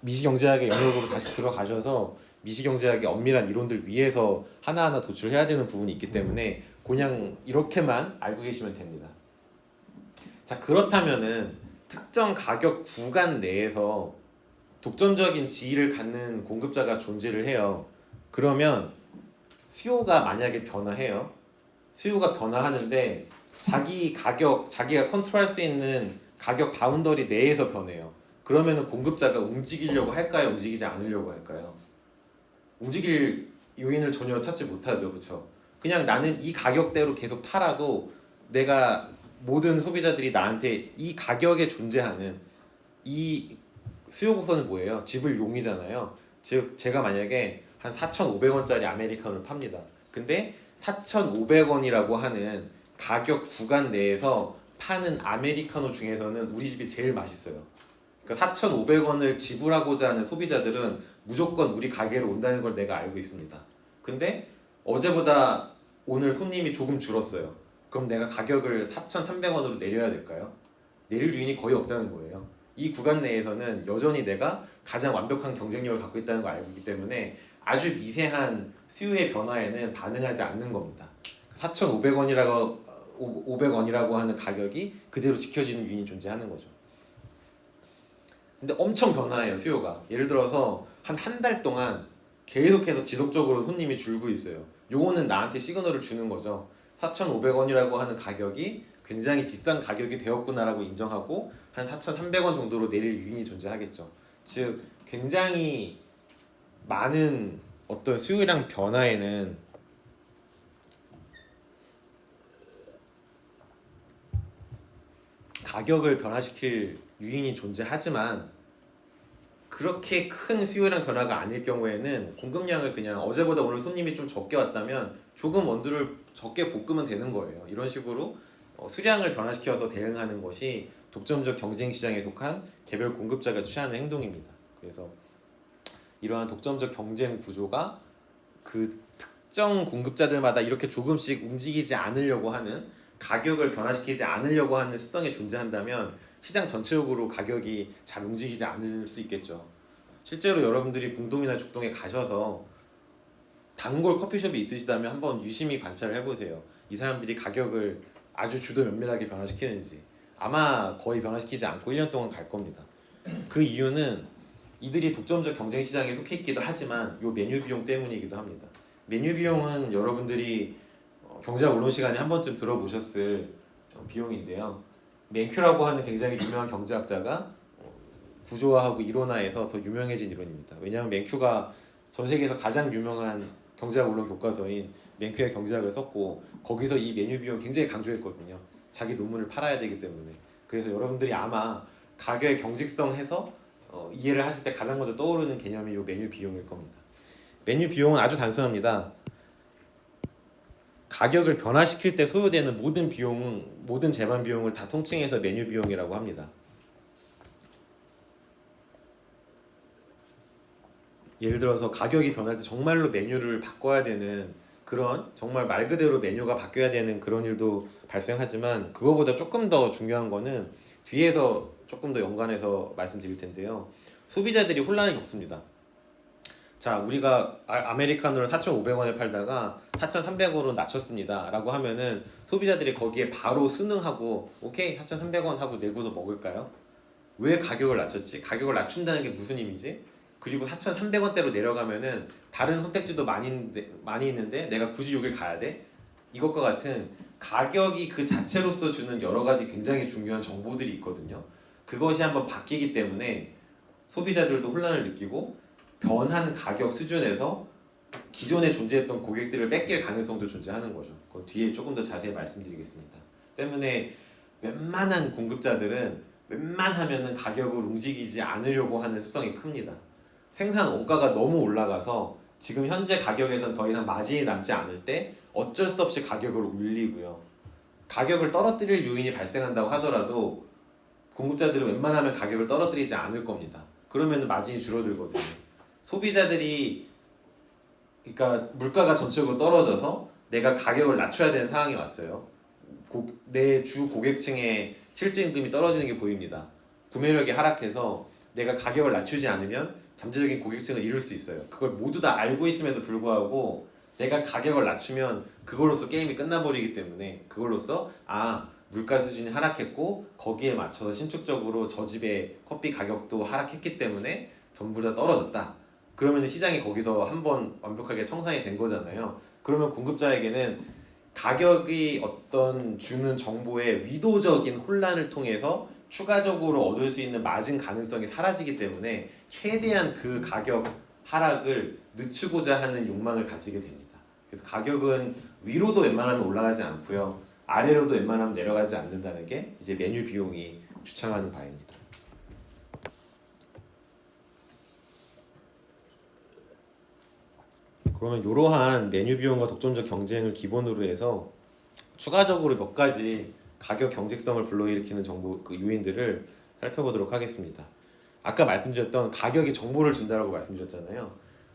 미시경제학의 영역으로 다시 들어가셔서 미시경제학의 엄밀한 이론들 위에서 하나하나 도출해야 되는 부분이 있기 때문에 그냥 이렇게만 알고 계시면 됩니다. 자, 그렇다면은 특정 가격 구간 내에서 독점적인 지위를 갖는 공급자가 존재를 해요. 그러면 수요가 만약에 변화해요. 수요가 변화하는데 자기 가격, 자기가 컨트롤할 수 있는 가격 바운더리 내에서 변해요. 그러면은 공급자가 움직이려고 할까요? 움직이지 않으려고 할까요? 움직일 요인을 전혀 찾지 못하죠. 그렇죠? 그냥 나는 이 가격대로 계속 팔아도 내가 모든 소비자들이 나한테 이 가격에 존재하는 이 수요 곡선은 뭐예요? 지불 용이잖아요. 즉 제가 만약에 한 4,500원짜리 아메리카노를 팝니다. 근데 4,500원이라고 하는 가격 구간 내에서 파는 아메리카노 중에서는 우리 집이 제일 맛있어요. 그러니까 4,500원을 지불하고자 하는 소비자들은 무조건 우리 가게로 온다는 걸 내가 알고 있습니다. 근데 어제보다 오늘 손님이 조금 줄었어요. 그럼 내가 가격을 4,300원으로 내려야 될까요? 내릴 요인이 거의 없다는 거예요. 이 구간 내에서는 여전히 내가 가장 완벽한 경쟁력을 갖고 있다는 걸 알고 있기 때문에 아주 미세한 수요의 변화에는 반응하지 않는 겁니다. 4,500원이라고 500원이라고 하는 가격이 그대로 지켜지는 요인이 존재하는 거죠. 근데 엄청 변화해요, 수요가. 예를 들어서 한 달 동안 계속해서 지속적으로 손님이 줄고 있어요. 요거는 나한테 시그널을 주는 거죠. 4,500원이라고 하는 가격이 굉장히 비싼 가격이 되었구나라고 인정하고 한 4,300원 정도로 내릴 요인이 존재하겠죠. 즉 굉장히 많은 어떤 수요량 변화에는 가격을 변화시킬 요인이 존재하지만 그렇게 큰 수요량 변화가 아닐 경우에는 공급량을 그냥 어제보다 오늘 손님이 좀 적게 왔다면 조금 원두를 적게 볶으면 되는 거예요. 이런 식으로 수량을 변화시켜서 대응하는 것이 독점적 경쟁 시장에 속한 개별 공급자가 취하는 행동입니다. 그래서 이러한 독점적 경쟁 구조가 그 특정 공급자들마다 이렇게 조금씩 움직이지 않으려고 하는 가격을 변화시키지 않으려고 하는 습성이 존재한다면 시장 전체적으로 가격이 잘 움직이지 않을 수 있겠죠. 실제로 여러분들이 궁동이나 죽동에 가셔서 단골 커피숍이 있으시다면 한번 유심히 관찰을 해보세요. 이 사람들이 가격을 아주 주도 면밀하게 변화시키는지 아마 거의 변화시키지 않고 1년 동안 갈 겁니다. 그 이유는 이들이 독점적 경쟁 시장에 속해 있기도 하지만 요 메뉴 비용 때문이기도 합니다. 메뉴 비용은 여러분들이 경제학 원론 시간에 한 번쯤 들어보셨을 비용인데요. 맨큐라고 하는 굉장히 유명한 경제학자가 구조화하고 이론화해서 더 유명해진 이론입니다. 왜냐하면 맨큐가 전 세계에서 가장 유명한 경제학 원론 교과서인 맨큐의 경제학을 썼고 거기서 이 메뉴 비용 굉장히 강조했거든요. 자기 논문을 팔아야 되기 때문에. 그래서 여러분들이 아마 가격의 경직성 해서 이해를 하실 때 가장 먼저 떠오르는 개념이 이 메뉴 비용일 겁니다. 메뉴 비용은 아주 단순합니다. 가격을 변화시킬 때 소요되는 모든 비용은 모든 재반 비용을 다 통칭해서 메뉴 비용이라고 합니다. 예를 들어서 가격이 변할 때 정말로 메뉴를 바꿔야 되는 그런 정말 말 그대로 메뉴가 바뀌어야 되는 그런 일도 발생하지만 그거보다 조금 더 중요한 거는 뒤에서 조금 더 연관해서 말씀드릴 텐데요. 소비자들이 혼란을 겪습니다. 자, 우리가 아메리카노를 4,500원에 팔다가 4,300원으로 낮췄습니다 라고 하면은 소비자들이 거기에 바로 순응하고 오케이 4,300원 하고 내고서 먹을까요? 왜 가격을 낮췄지? 가격을 낮춘다는 게 무슨 의미지? 그리고 4,300원대로 내려가면은 다른 선택지도 많이 있는데 내가 굳이 여길 가야 돼? 이것과 같은 가격이 그 자체로서 주는 여러 가지 굉장히 중요한 정보들이 있거든요. 그것이 한번 바뀌기 때문에 소비자들도 혼란을 느끼고 변한 가격 수준에서 기존에 존재했던 고객들을 뺏길 가능성도 존재하는 거죠. 그 뒤에 조금 더 자세히 말씀드리겠습니다. 때문에 웬만한 공급자들은 웬만하면은 가격을 움직이지 않으려고 하는 습성이 큽니다. 생산 원가가 너무 올라가서 지금 현재 가격에선 더 이상 마진이 남지 않을 때 어쩔 수 없이 가격을 올리고요. 가격을 떨어뜨릴 요인이 발생한다고 하더라도 공급자들은 웬만하면 가격을 떨어뜨리지 않을 겁니다. 그러면 마진이 줄어들거든요. 소비자들이 그러니까 물가가 전체적으로 떨어져서 내가 가격을 낮춰야 되는 상황이 왔어요. 내 주 고객층의 실질임금이 떨어지는 게 보입니다. 구매력이 하락해서 내가 가격을 낮추지 않으면 잠재적인 고객층을 잃을 수 있어요. 그걸 모두 다 알고 있음에도 불구하고 내가 가격을 낮추면 그걸로써 게임이 끝나버리기 때문에 그걸로써 물가 수준이 하락했고 거기에 맞춰서 신축적으로 저 집의 커피 가격도 하락했기 때문에 전부 다 떨어졌다. 그러면 시장이 거기서 한번 완벽하게 청산이 된 거잖아요. 그러면 공급자에게는 가격이 어떤 주는 정보의 위도적인 혼란을 통해서 추가적으로 얻을 수 있는 마진 가능성이 사라지기 때문에 최대한 그 가격 하락을 늦추고자 하는 욕망을 가지게 됩니다. 그래서 가격은 위로도 웬만하면 올라가지 않고요. 아래로도 웬만하면 내려가지 않는다는 게 이제 메뉴 비용이 주창하는 바입니다. 그러면 이러한 메뉴 비용과 독점적 경쟁을 기본으로 해서 추가적으로 몇 가지 가격 경직성을 불러일으키는 정보 그 요인들을 살펴보도록 하겠습니다. 아까 말씀드렸던 가격이 정보를 준다라고 말씀드렸잖아요.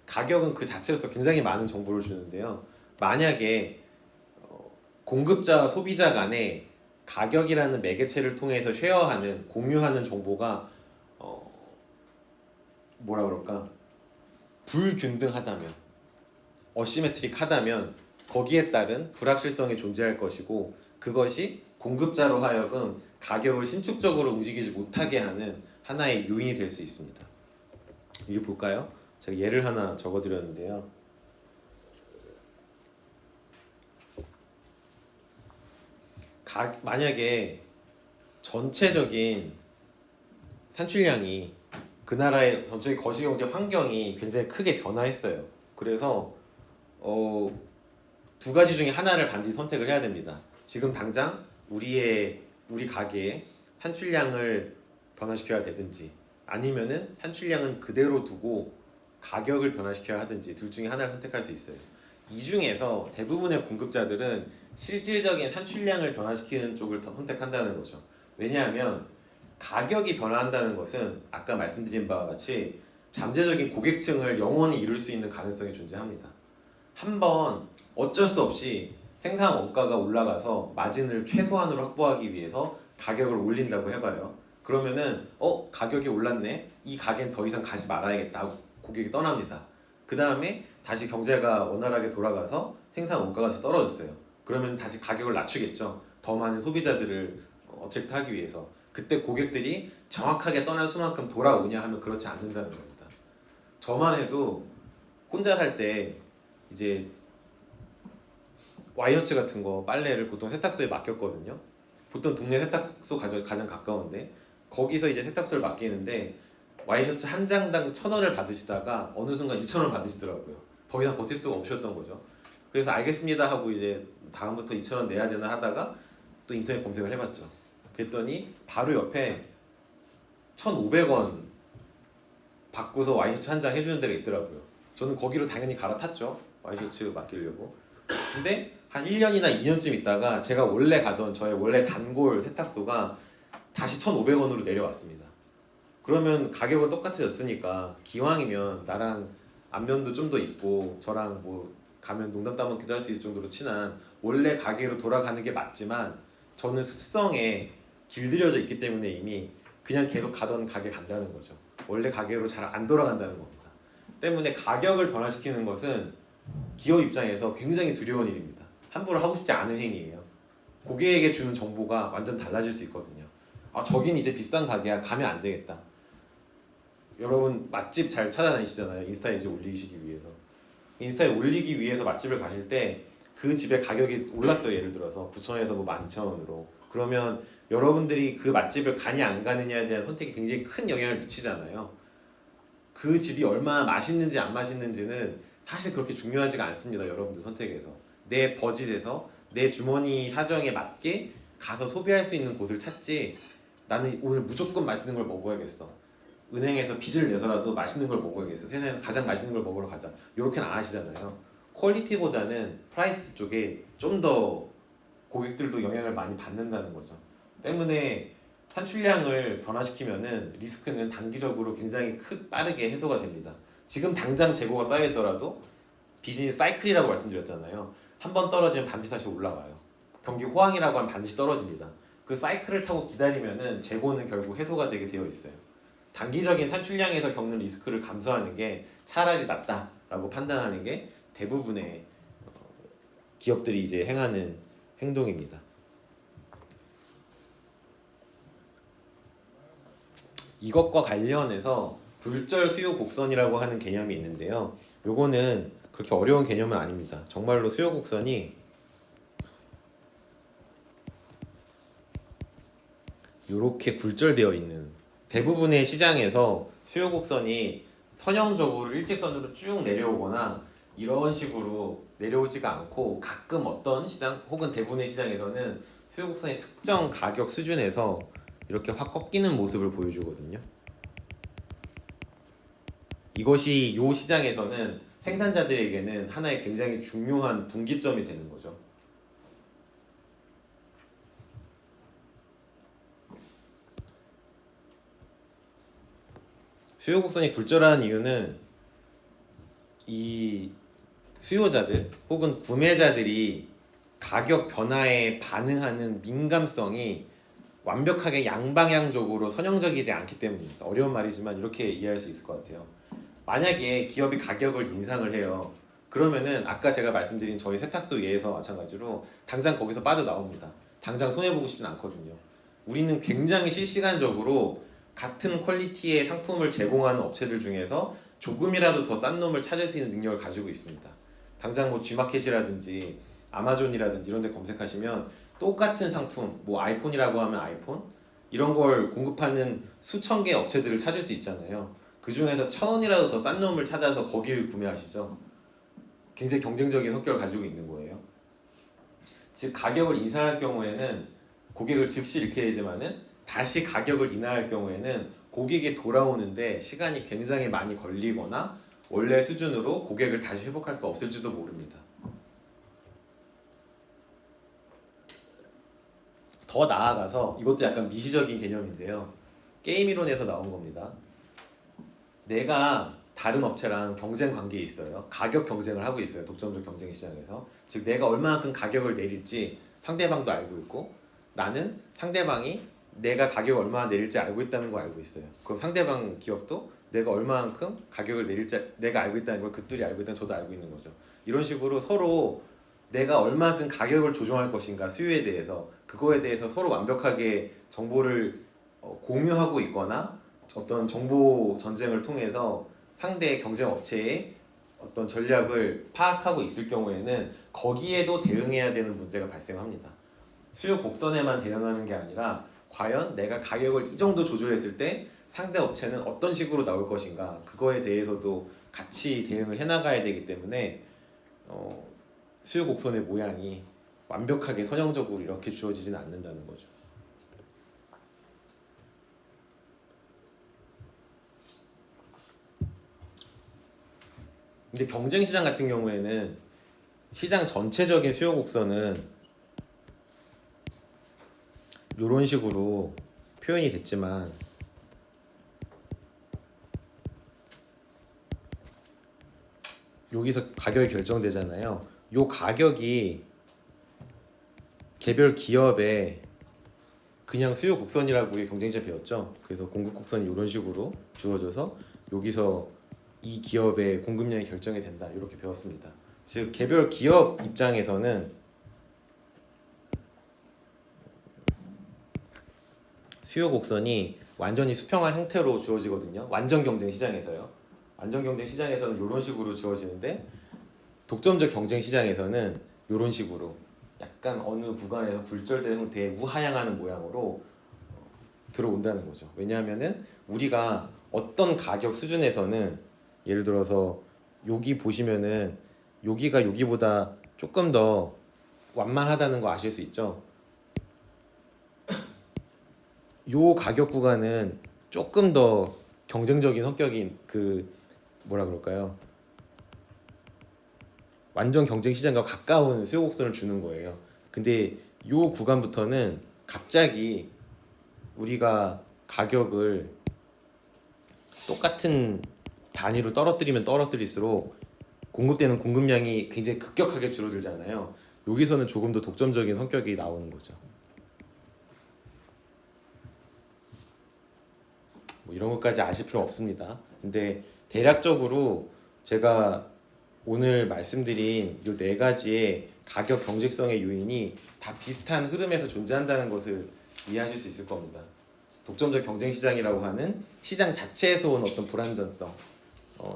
가격은 그 자체로서 굉장히 많은 정보를 주는데요. 만약에 공급자와 소비자 간에 가격이라는 매개체를 통해서 쉐어하는 공유하는 정보가 뭐라 그럴까 불균등하다면 어시메트릭하다면 거기에 따른 불확실성이 존재할 것이고 그것이 공급자로 하여금 가격을 신축적으로 움직이지 못하게 하는 하나의 요인이 될 수 있습니다. 이게 볼까요? 제가 예를 하나 적어드렸는데요. 만약에 전체적인 산출량이 그 나라의 전체적인 거시경제 환경이 굉장히 크게 변화했어요. 그래서 두 가지 중에 하나를 반드시 선택을 해야 됩니다. 지금 당장 우리 가게의 산출량을 변화시켜야 되든지 아니면은 산출량은 그대로 두고 가격을 변화시켜야 하든지 둘 중에 하나를 선택할 수 있어요. 이 중에서 대부분의 공급자들은 실질적인 산출량을 변화시키는 쪽을 더 선택한다는 거죠. 왜냐하면 가격이 변화한다는 것은 아까 말씀드린 바와 같이 잠재적인 고객층을 영원히 이룰 수 있는 가능성이 존재합니다. 한번 어쩔 수 없이 생산 원가가 올라가서 마진을 최소한으로 확보하기 위해서 가격을 올린다고 해봐요. 그러면은 가격이 올랐네. 이 가게는 더 이상 가지 말아야겠다 하고 고객이 떠납니다. 그 다음에 다시 경제가 원활하게 돌아가서 생산 원가가 다시 떨어졌어요. 그러면 다시 가격을 낮추겠죠. 더 많은 소비자들을 어택트하기 위해서. 그때 고객들이 정확하게 떠난 수만큼 돌아오냐 하면 그렇지 않는다는 겁니다. 저만 해도 혼자 살 때 이제 와이셔츠 같은 거 빨래를 보통 세탁소에 맡겼거든요. 보통 동네 세탁소 가장 가까운데 거기서 이제 세탁소를 맡기는데 와이셔츠 한 장당 1,000원을 받으시다가 어느 순간 2,000원 받으시더라고요. 더 이상 버틸 수가 없으셨던 거죠. 그래서 알겠습니다 하고 이제 다음부터 2,000원 내야 되나 하다가 또 인터넷 검색을 해봤죠. 그랬더니 바로 옆에 1,500원 받고서 와이셔츠 한 장 해주는 데가 있더라고요. 저는 거기로 당연히 갈아탔죠. 와이셔츠 맡기려고. 근데 한 1년이나 2년쯤 있다가 제가 원래 가던 저의 원래 단골 세탁소가 다시 1,500원으로 내려왔습니다. 그러면 가격은 똑같아졌으니까 기왕이면 나랑 안면도 좀 더 있고 저랑 뭐 가면 농담 따먹기도 할 수 있을 정도로 친한 원래 가게로 돌아가는 게 맞지만 저는 습성에 길들여져 있기 때문에 이미 그냥 계속 가던 가게 간다는 거죠. 원래 가게로 잘 안 돌아간다는 겁니다. 때문에 가격을 변화시키는 것은 기업 입장에서 굉장히 두려운 일입니다. 함부로 하고 싶지 않은 행위예요. 고객에게 주는 정보가 완전 달라질 수 있거든요. 아, 저긴 이제 비싼 가게야. 가면 안 되겠다. 여러분 맛집 잘 찾아다니시잖아요. 인스타에 이제 올리시기 위해서. 인스타에 올리기 위해서 맛집을 가실 때 그 집의 가격이 올랐어요. 예를 들어서 9,000원에서 뭐 12,000원으로. 그러면 여러분들이 그 맛집을 가냐 안 가느냐에 대한 선택이 굉장히 큰 영향을 미치잖아요. 그 집이 얼마나 맛있는지 안 맛있는지는 사실 그렇게 중요하지가 않습니다. 여러분들 선택에서. 내 버짓에서 내 주머니 사정에 맞게 가서 소비할 수 있는 곳을 찾지, 나는 오늘 무조건 맛있는 걸 먹어야겠어, 은행에서 빚을 내서라도 맛있는 걸 먹어야겠어, 세상에서 가장 맛있는 걸 먹으러 가자, 이렇게는 안 하시잖아요. 퀄리티보다는 프라이스 쪽에 좀 더 고객들도 영향을 많이 받는다는 거죠. 때문에 산출량을 변화시키면은 리스크는 단기적으로 굉장히 빠르게 해소가 됩니다. 지금 당장 재고가 쌓여 있더라도 비즈니스 사이클이라고 말씀드렸잖아요. 한 번 떨어지면 반드시 다시 올라와요. 경기 호황이라고 하면 반드시 떨어집니다. 그 사이클을 타고 기다리면은 재고는 결국 해소가 되게 되어 있어요. 단기적인 산출량에서 겪는 리스크를 감수하는 게 차라리 낫다라고 판단하는 게 대부분의 기업들이 이제 행하는 행동입니다. 이것과 관련해서 굴절 수요 곡선이라고 하는 개념이 있는데요. 요거는 그렇게 어려운 개념은 아닙니다. 정말로 수요 곡선이 이렇게 굴절되어 있는, 대부분의 시장에서 수요 곡선이 선형적으로 일직선으로 쭉 내려오거나 이런 식으로 내려오지가 않고, 가끔 어떤 시장 혹은 대부분의 시장에서는 수요 곡선이 특정 가격 수준에서 이렇게 확 꺾이는 모습을 보여주거든요. 이것이 이 시장에서는 생산자들에게는 하나의 굉장히 중요한 분기점이 되는 거죠. 수요 곡선이 굴절하는 이유는 이 수요자들 혹은 구매자들이 가격 변화에 반응하는 민감성이 완벽하게 양방향적으로 선형적이지 않기 때문입니다. 어려운 말이지만 이렇게 이해할 수 있을 것 같아요. 만약에 기업이 가격을 인상을 해요. 그러면은 아까 제가 말씀드린 저희 세탁소 예에서 마찬가지로 당장 거기서 빠져나옵니다. 당장 손해보고 싶진 않거든요. 우리는 굉장히 실시간적으로 같은 퀄리티의 상품을 제공하는 업체들 중에서 조금이라도 더 싼 놈을 찾을 수 있는 능력을 가지고 있습니다. 당장 뭐 G마켓이라든지 아마존이라든지 이런 데 검색하시면 똑같은 상품, 뭐 아이폰이라고 하면 아이폰, 이런 걸 공급하는 수천 개의 업체들을 찾을 수 있잖아요. 그 중에서 1,000원이라도 더 싼 놈을 찾아서 거기를 구매하시죠. 굉장히 경쟁적인 성격을 가지고 있는 거예요. 즉 가격을 인상할 경우에는 고객을 즉시 잃게 되지만은 다시 가격을 인하할 경우에는 고객이 돌아오는데 시간이 굉장히 많이 걸리거나 원래 수준으로 고객을 다시 회복할 수 없을지도 모릅니다. 더 나아가서 이것도 약간 미시적인 개념인데요. 게임 이론에서 나온 겁니다. 내가 다른 업체랑 경쟁 관계에 있어요. 가격 경쟁을 하고 있어요. 독점적 경쟁 시장에서. 즉 내가 얼마만큼 가격을 내릴지 상대방도 알고 있고, 나는 상대방이 내가 가격을 얼마나 내릴지 알고 있다는 걸 알고 있어요. 그럼 상대방 기업도 내가 얼마만큼 가격을 내릴지 내가 알고 있다는 걸 그들이 알고 있다는 저도 알고 있는 거죠. 이런 식으로 서로 내가 얼마만큼 가격을 조정할 것인가, 수요에 대해서, 그거에 대해서 서로 완벽하게 정보를 공유하고 있거나 어떤 정보 전쟁을 통해서 상대 경쟁 업체의 어떤 전략을 파악하고 있을 경우에는 거기에도 대응해야 되는 문제가 발생합니다. 수요 곡선에만 대응하는 게 아니라 과연 내가 가격을 이 정도 조절했을 때 상대 업체는 어떤 식으로 나올 것인가, 그거에 대해서도 같이 대응을 해나가야 되기 때문에 수요 곡선의 모양이 완벽하게 선형적으로 이렇게 주어지진 않는다는 거죠. 근데 경쟁 시장 같은 경우에는 시장 전체적인 수요 곡선은 이런 식으로 표현이 됐지만 여기서 가격이 결정되잖아요. 요 가격이 개별 기업의 그냥 수요 곡선이라고 우리 경쟁자 배웠죠. 그래서 공급 곡선이 이런 식으로 주어져서 여기서 이 기업의 공급량이 결정이 된다 이렇게 배웠습니다. 즉 개별 기업 입장에서는 수요 곡선이 완전히 수평한 형태로 주어지거든요. 완전 경쟁 시장에서요. 완전 경쟁 시장에서는 이런 식으로 주어지는데 독점적 경쟁 시장에서는 이런 식으로 약간 어느 구간에서 굴절된 형태의 우하향하는 모양으로 들어온다는 거죠. 왜냐하면은 우리가 어떤 가격 수준에서는 예를 들어서 여기 보시면은 여기가 여기보다 조금 더 완만하다는 거 아실 수 있죠. 요 가격 구간은 조금 더 경쟁적인 성격인 그 뭐라 그럴까요? 완전 경쟁 시장과 가까운 수요 곡선을 주는 거예요. 근데 요 구간부터는 갑자기 우리가 가격을 똑같은 단위로 떨어뜨리면 떨어뜨릴수록 공급되는 공급량이 굉장히 급격하게 줄어들잖아요. 여기서는 조금 더 독점적인 성격이 나오는 거죠. 뭐 이런 것까지 아실 필요 없습니다. 근데 대략적으로 제가 오늘 말씀드린 이 네 가지의 가격 경직성의 요인이 다 비슷한 흐름에서 존재한다는 것을 이해하실 수 있을 겁니다. 독점적 경쟁 시장이라고 하는 시장 자체에서 온 어떤 불안전성,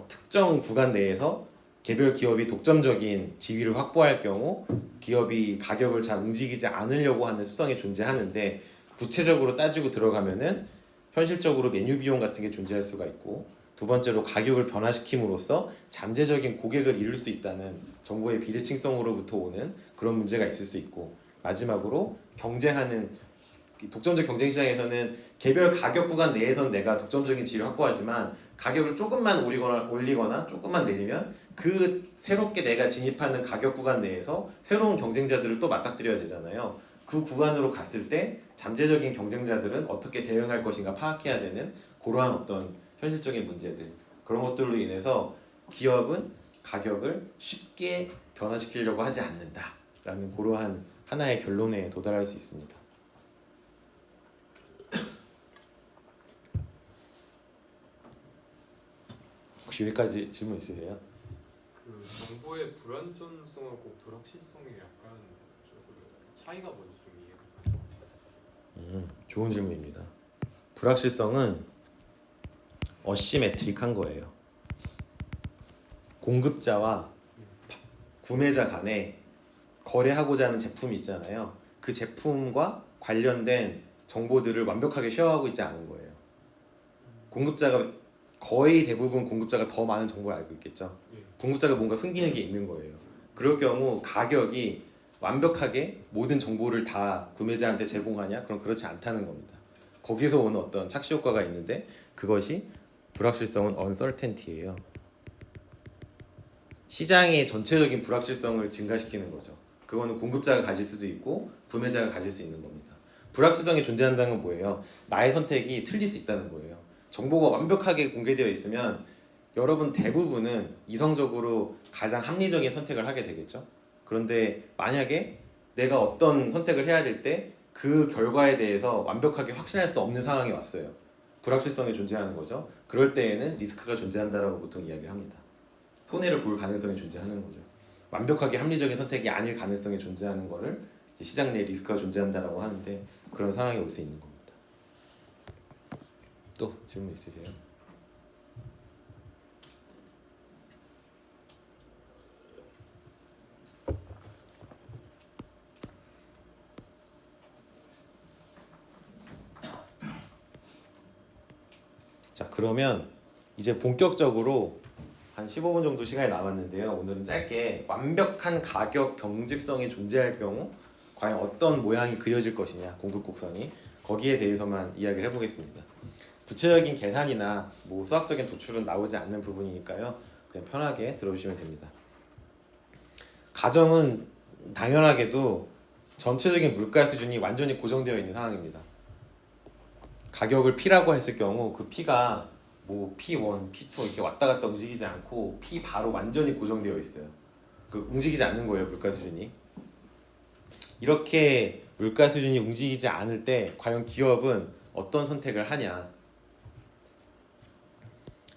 특정 구간 내에서 개별 기업이 독점적인 지위를 확보할 경우 기업이 가격을 잘 움직이지 않으려고 하는 습성이 존재하는데 구체적으로 따지고 들어가면은 현실적으로 메뉴 비용 같은 게 존재할 수가 있고 두 번째로 가격을 변화시킴으로써 잠재적인 고객을 잃을 수 있다는 정보의 비대칭성으로부터 오는 그런 문제가 있을 수 있고 마지막으로 경쟁하는 독점적 경쟁 시장에서는 개별 가격 구간 내에서는 내가 독점적인 지위를 확보하지만 가격을 조금만 올리거나 조금만 내리면 그 새롭게 내가 진입하는 가격 구간 내에서 새로운 경쟁자들을 또 맞닥뜨려야 되잖아요. 그 구간으로 갔을 때 잠재적인 경쟁자들은 어떻게 대응할 것인가 파악해야 되는 그러한 어떤 현실적인 문제들 그런 것들로 인해서 기업은 가격을 쉽게 변화시키려고 하지 않는다라는 그러한 하나의 결론에 도달할 수 있습니다. 혹시 여기까지 질문 있으세요? 그 정보의 불완전성하고 불확실성의 약간 차이가 뭔지 좀 이해가 가요. 좋은 질문입니다. 불확실성은 어시메트릭한 거예요. 공급자와 구매자 간에 거래하고자 하는 제품이 있잖아요. 그 제품과 관련된 정보들을 완벽하게 쉐어하고 있지 않은 거예요. 공급자가 거의 대부분 공급자가 더 많은 정보를 알고 있겠죠. 공급자가 뭔가 숨기는 게 있는 거예요. 그럴 경우 가격이 완벽하게 모든 정보를 다 구매자한테 제공하냐? 그럼 그렇지 않다는 겁니다. 거기서 오는 어떤 착시 효과가 있는데 그것이 불확실성은 uncertainty예요. 시장의 전체적인 불확실성을 증가시키는 거죠. 그거는 공급자가 가질 수도 있고 구매자가 가질 수 있는 겁니다. 불확실성이 존재한다는 건 뭐예요? 나의 선택이 틀릴 수 있다는 거예요. 정보가 완벽하게 공개되어 있으면 여러분 대부분은 이성적으로 가장 합리적인 선택을 하게 되겠죠. 그런데 만약에 내가 어떤 선택을 해야 될 때 그 결과에 대해서 완벽하게 확신할 수 없는 상황이 왔어요. 불확실성이 존재하는 거죠. 그럴 때에는 리스크가 존재한다라고 보통 이야기를 합니다. 손해를 볼 가능성이 존재하는 거죠. 완벽하게 합리적인 선택이 아닐 가능성이 존재하는 거를 이제 시장 내에 리스크가 존재한다라고 하는데 그런 상황이 올 수 있는 겁니다. 또 질문 있으세요? 자, 그러면 이제 본격적으로 한 15분 정도 시간이 남았는데요. 오늘은 짧게 완벽한 가격 경직성이 존재할 경우 과연 어떤 모양이 그려질 것이냐, 공급 곡선이 거기에 대해서만 이야기를 해보겠습니다. 구체적인 계산이나 뭐 수학적인 도출은 나오지 않는 부분이니까요. 그냥 편하게 들어주시면 됩니다. 가정은 당연하게도 전체적인 물가 수준이 완전히 고정되어 있는 상황입니다. 가격을 P라고 했을 경우 그 P가 뭐 P1, P2 이렇게 왔다 갔다 움직이지 않고 P 바로 완전히 고정되어 있어요. 그 움직이지 않는 거예요, 물가 수준이. 이렇게 물가 수준이 움직이지 않을 때 과연 기업은 어떤 선택을 하냐?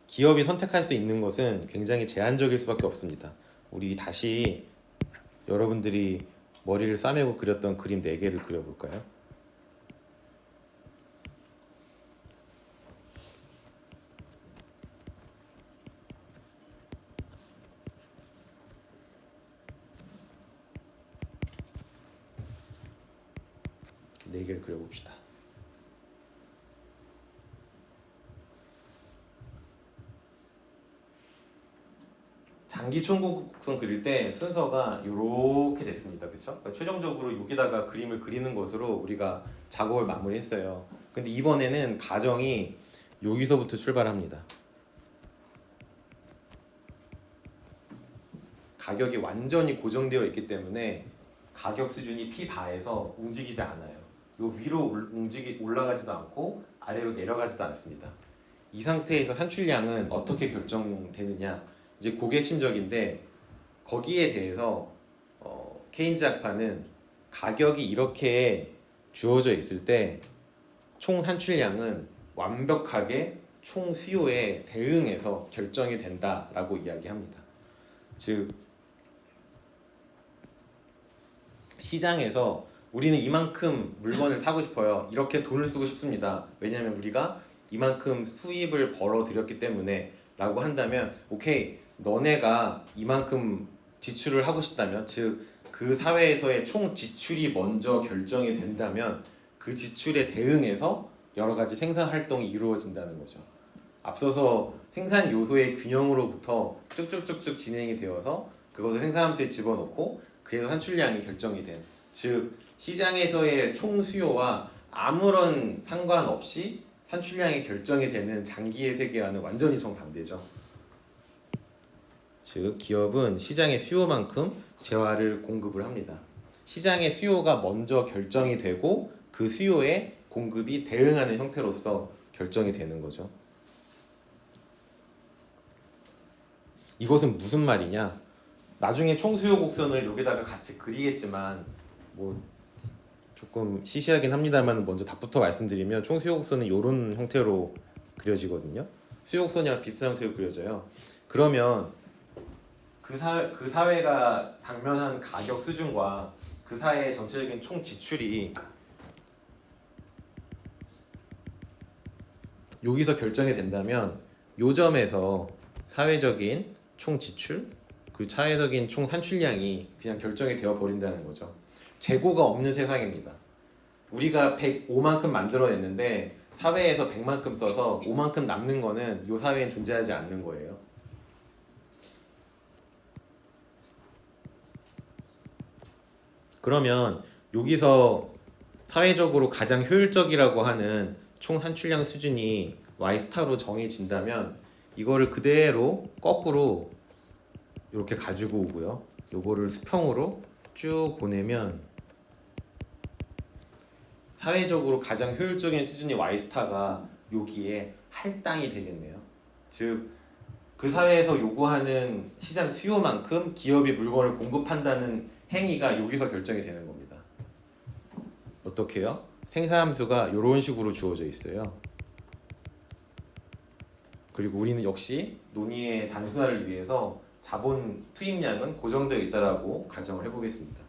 기업이 선택할 수 있는 것은 굉장히 제한적일 수밖에 없습니다. 우리 다시 여러분들이 머리를 싸매고 그렸던 그림 4개를 그려볼까요? 네 개를 그려봅시다. 장기 총곡선 그릴 때 순서가 이렇게 됐습니다. 그렇죠? 그러니까 최종적으로 여기다가 그림을 그리는 것으로 우리가 작업을 마무리했어요. 근데 이번에는 가정이 여기서부터 출발합니다. 가격이 완전히 고정되어 있기 때문에 가격 수준이 P바에서 움직이지 않아요. 요 위로 올라가지도 않고 아래로 내려가지도 않습니다. 이 상태에서 산출량은 어떻게 결정되느냐? 이제 그게 핵심적인데 거기에 대해서 케인즈 학파는 가격이 이렇게 주어져 있을 때 총 산출량은 완벽하게 총 수요에 대응해서 결정이 된다라고 이야기합니다. 즉 시장에서 우리는 이만큼 물건을 사고 싶어요. 이렇게 돈을 쓰고 싶습니다. 왜냐하면 우리가 이만큼 수입을 벌어들였기 때문에 라고 한다면 오케이, 너네가 이만큼 지출을 하고 싶다면, 즉 그 사회에서의 총 지출이 먼저 결정이 된다면 그 지출에 대응해서 여러 가지 생산 활동이 이루어진다는 거죠. 앞서서 생산 요소의 균형으로부터 쭉쭉쭉쭉 진행이 되어서 그것을 생산함수에 집어넣고 그래서 산출량이 결정이 된, 즉 시장에서의 총 수요와 아무런 상관없이 산출량이 결정이 되는 장기의 세계와는 완전히 정반대죠. 즉 기업은 시장의 수요만큼 재화를 공급을 합니다. 시장의 수요가 먼저 결정이 되고 그 수요에 공급이 대응하는 형태로서 결정이 되는 거죠. 이것은 무슨 말이냐? 나중에 총수요 곡선을 여기다가 같이 그리겠지만 뭐 조금 시시하긴 합니다만 먼저 답부터 말씀드리면 총수요 곡선은 이런 형태로 그려지거든요. 수요 곡선이랑 비슷한 형태로 그려져요. 그러면 그 사회가 당면한 가격 수준과 그 사회의 전체적인 총 지출이 여기서 결정이 된다면 요 점에서 사회적인 총 지출 그리고 사회적인 총 산출량이 그냥 결정이 되어 버린다는 거죠. 재고가 없는 세상입니다. 우리가 105만큼 만들어냈는데 사회에서 100만큼 써서 5만큼 남는 거는 이 사회엔 존재하지 않는 거예요. 그러면 여기서 사회적으로 가장 효율적이라고 하는 총 산출량 수준이 Y 스타로 정해진다면 이거를 그대로 거꾸로 이렇게 가지고 오고요. 요거를 수평으로 쭉 보내면 사회적으로 가장 효율적인 수준이 Y스타가 여기에 할당이 되겠네요. 즉 그 사회에서 요구하는 시장 수요만큼 기업이 물건을 공급한다는 행위가 여기서 결정이 되는 겁니다. 어떻게요? 생산함수가 이런 식으로 주어져 있어요. 그리고 우리는 역시 논의의 단순화를 위해서 자본 투입량은 고정되어 있다라고 가정을 해보겠습니다.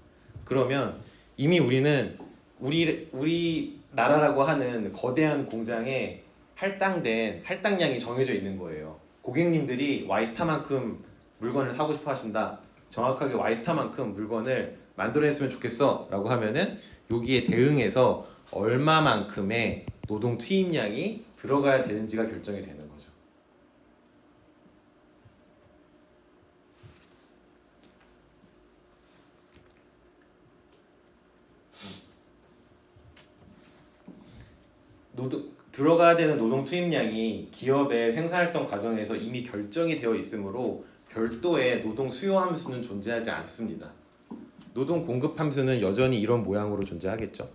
그러면 이미 우리는 우리 나라라고 하는 거대한 공장에 할당된 할당량이 정해져 있는 거예요. 고객님들이 Y스타만큼 물건을 사고 싶어 하신다. 정확하게 Y스타만큼 물건을 만들어냈으면 좋겠어 라고 하면은 여기에 대응해서 얼마만큼의 노동 투입량이 들어가야 되는지가 결정이 되는 거죠. 들어가야 되는 노동 투입량이 기업의 생산활동 과정에서 이미 결정이 되어 있으므로 별도의 노동 수요 함수는 존재하지 않습니다. 노동 공급 함수는 여전히 이런 모양으로 존재하겠죠.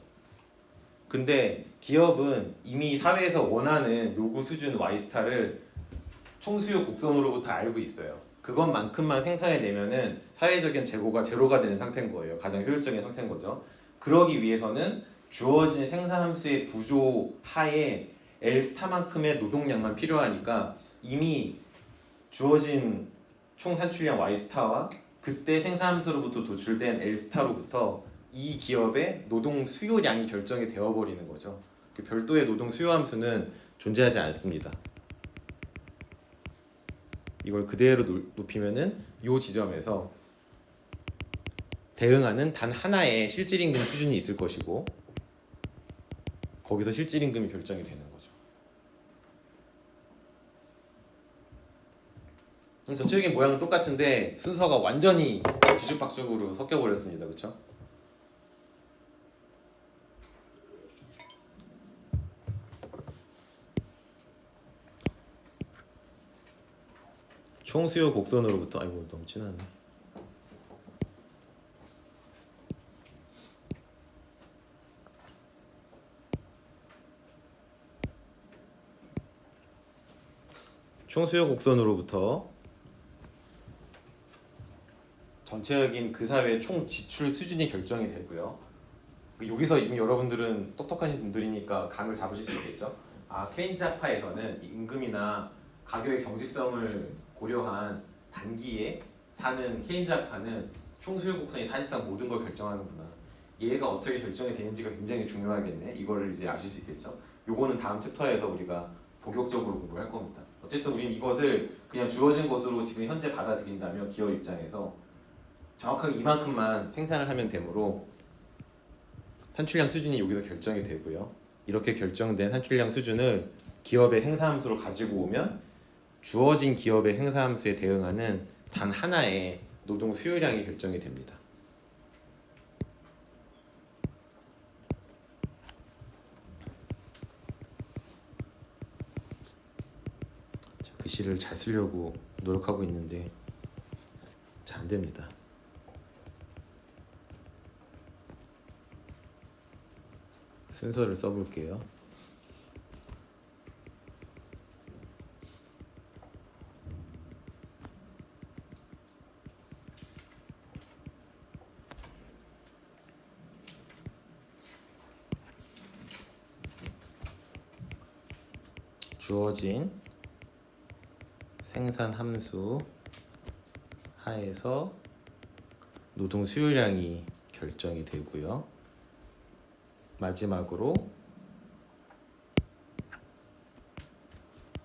근데 기업은 이미 사회에서 원하는 요구 수준 Y스타를 총수요 곡선으로부터 알고 있어요. 그것만큼만 생산해내면은 사회적인 재고가 제로가 되는 상태인 거예요. 가장 효율적인 상태인 거죠. 그러기 위해서는 주어진 생산함수의 구조 하에 L 스타만큼의 노동량만 필요하니까 이미 주어진 총 산출량 Y 스타와 그때 생산함수로부터 도출된 L 스타로부터 이 기업의 노동 수요량이 결정이 되어버리는 거죠. 그 별도의 노동 수요 함수는 존재하지 않습니다. 이걸 그대로 높이면은 이 지점에서 대응하는 단 하나의 실질임금 수준이 있을 것이고 거기서 실질임금이 결정이 되는 거죠. 전체적인 모양은 똑같은데 순서가 완전히 뒤죽박죽으로 섞여 버렸습니다. 그렇죠? 총수요 곡선으로부터 아이고 너무 진하네. 총수요 곡선으로부터 전체적인 그 사회의 총 지출 수준이 결정이 되고요. 여기서 이미 여러분들은 똑똑하신 분들이니까 감을 잡으실 수 있겠죠. 케인즈 학파에서는 이 임금이나 가격의 경직성을 고려한 단기에 사는 케인즈 학파는 총수요 곡선이 사실상 모든 걸 결정하는구나. 얘가 어떻게 결정이 되는지가 굉장히 중요하겠네. 이거를 이제 아실 수 있겠죠. 요거는 다음 챕터에서 우리가 본격적으로 공부할 겁니다. 어쨌든 우리는 이것을 그냥 주어진 것으로 지금 현재 받아들인다면 기업 입장에서 정확하게 이만큼만 생산을 하면 되므로 산출량 수준이 여기서 결정이 되고요. 이렇게 결정된 산출량 수준을 기업의 행사함수로 가지고 오면 주어진 기업의 행사함수에 대응하는 단 하나의 노동 수요량이 결정이 됩니다. 글씨를 잘 쓰려고 노력하고 있는데 잘 안 됩니다. 순서를 써볼게요. 주어진 생산 함수 하에서 노동 수요량이 결정이 되고요. 마지막으로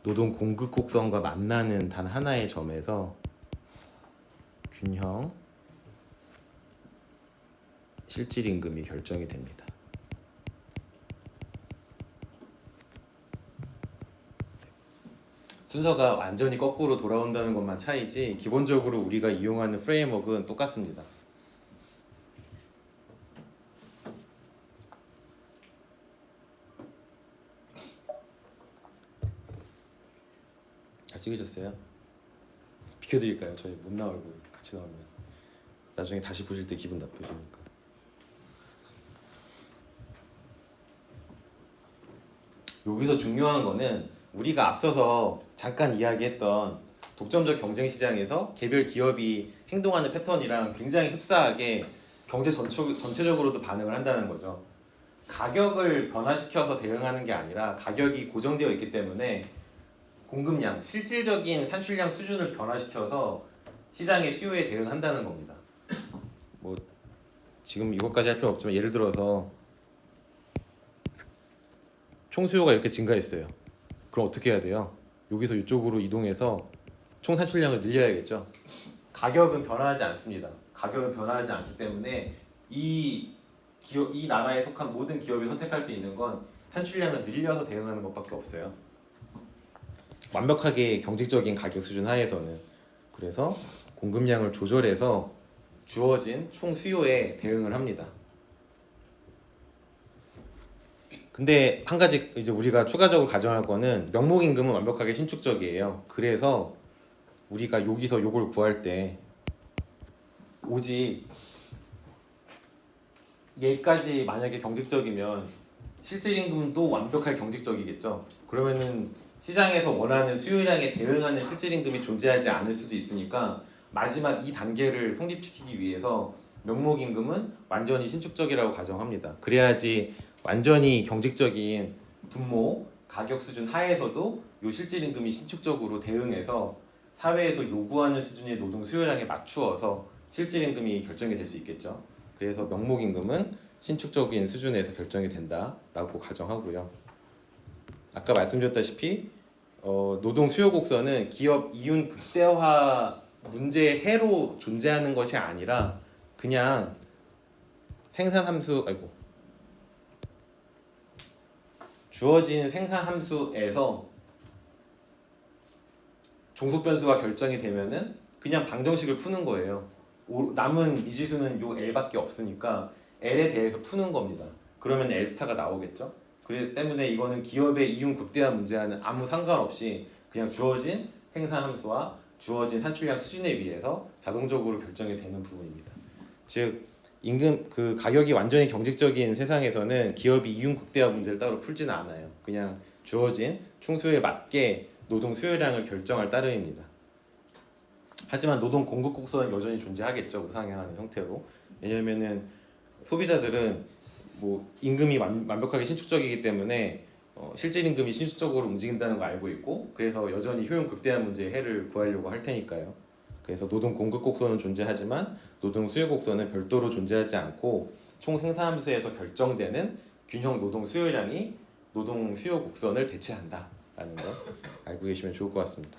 노동 공급 곡선과 만나는 단 하나의 점에서 균형 실질임금이 결정이 됩니다. 순서가 완전히 거꾸로 돌아온다는 것만 차이지 기본적으로 우리가 이용하는 프레임워크는 똑같습니다. 다 찍으셨어요? 비켜드릴까요? 저희 못 나오고 같이 나오면 나중에 다시 보실 때 기분 나쁘시니까. 여기서 중요한 거는 우리가 앞서서 잠깐 이야기했던 독점적 경쟁 시장에서 개별 기업이 행동하는 패턴이랑 굉장히 흡사하게 경제 전체적으로도 반응을 한다는 거죠. 가격을 변화시켜서 대응하는 게 아니라 가격이 고정되어 있기 때문에 공급량, 실질적인 산출량 수준을 변화시켜서 시장의 수요에 대응한다는 겁니다. 뭐 지금 이것까지 할 필요 없지만 예를 들어서 총수요가 이렇게 증가했어요. 그럼 어떻게 해야 돼요? 여기서 이쪽으로 이동해서 총 산출량을 늘려야겠죠. 가격은 변화하지 않습니다. 가격은 변화하지 않기 때문에 이 나라에 속한 모든 기업이 선택할 수 있는 건 산출량을 늘려서 대응하는 것밖에 없어요. 완벽하게 경직적인 가격 수준 하에서는. 그래서 공급량을 조절해서 주어진 총 수요에 대응을 합니다. 근데 한 가지 이제 우리가 추가적으로 가정할 거는 명목임금은 완벽하게 신축적이에요. 그래서 우리가 여기서 요걸 구할 때 오직 얘까지 만약에 경직적이면 실질임금도 완벽하게 경직적이겠죠. 그러면은 시장에서 원하는 수요량에 대응하는 실질임금이 존재하지 않을 수도 있으니까 마지막 이 단계를 성립시키기 위해서 명목임금은 완전히 신축적이라고 가정합니다. 그래야지 완전히 경직적인 분모 가격 수준 하에서도 요 실질임금이 신축적으로 대응해서 사회에서 요구하는 수준의 노동 수요량에 맞추어서 실질임금이 결정이 될 수 있겠죠. 그래서 명목임금은 신축적인 수준에서 결정이 된다라고 가정하고요. 아까 말씀드렸다시피 노동 수요 곡선은 기업 이윤 극대화 문제의 해로 존재하는 것이 아니라 그냥 생산 함수 주어진 생산 함수에서 종속 변수가 결정이 되면은 그냥 방정식을 푸는 거예요. 남은 미지수는 요 L밖에 없으니까 L에 대해서 푸는 겁니다. 그러면 L스타가 나오겠죠. 그렇기 때문에 이거는 기업의 이윤 극대화 문제와는 아무 상관없이 그냥 주어진 생산 함수와 주어진 산출량 수준에 의해서 자동적으로 결정이 되는 부분입니다. 즉 임금 그 가격이 완전히 경직적인 세상에서는 기업이 이윤 극대화 문제를 따로 풀지는 않아요. 그냥 주어진 총수요에 맞게 노동 수요량을 결정할 따름입니다. 하지만 노동 공급 곡선은 여전히 존재하겠죠. 우상향하는 형태로. 왜냐면은 소비자들은 뭐 임금이 완벽하게 신축적이기 때문에 실질 임금이 신축적으로 움직인다는 거 알고 있고, 그래서 여전히 효용 극대화 문제의 해를 구하려고 할 테니까요. 그래서 노동 공급 곡선은 존재하지만 노동 수요 곡선은 별도로 존재하지 않고 총 생산 함수에서 결정되는 균형 노동 수요량이 노동 수요 곡선을 대체한다라는 거 알고 계시면 좋을 것 같습니다.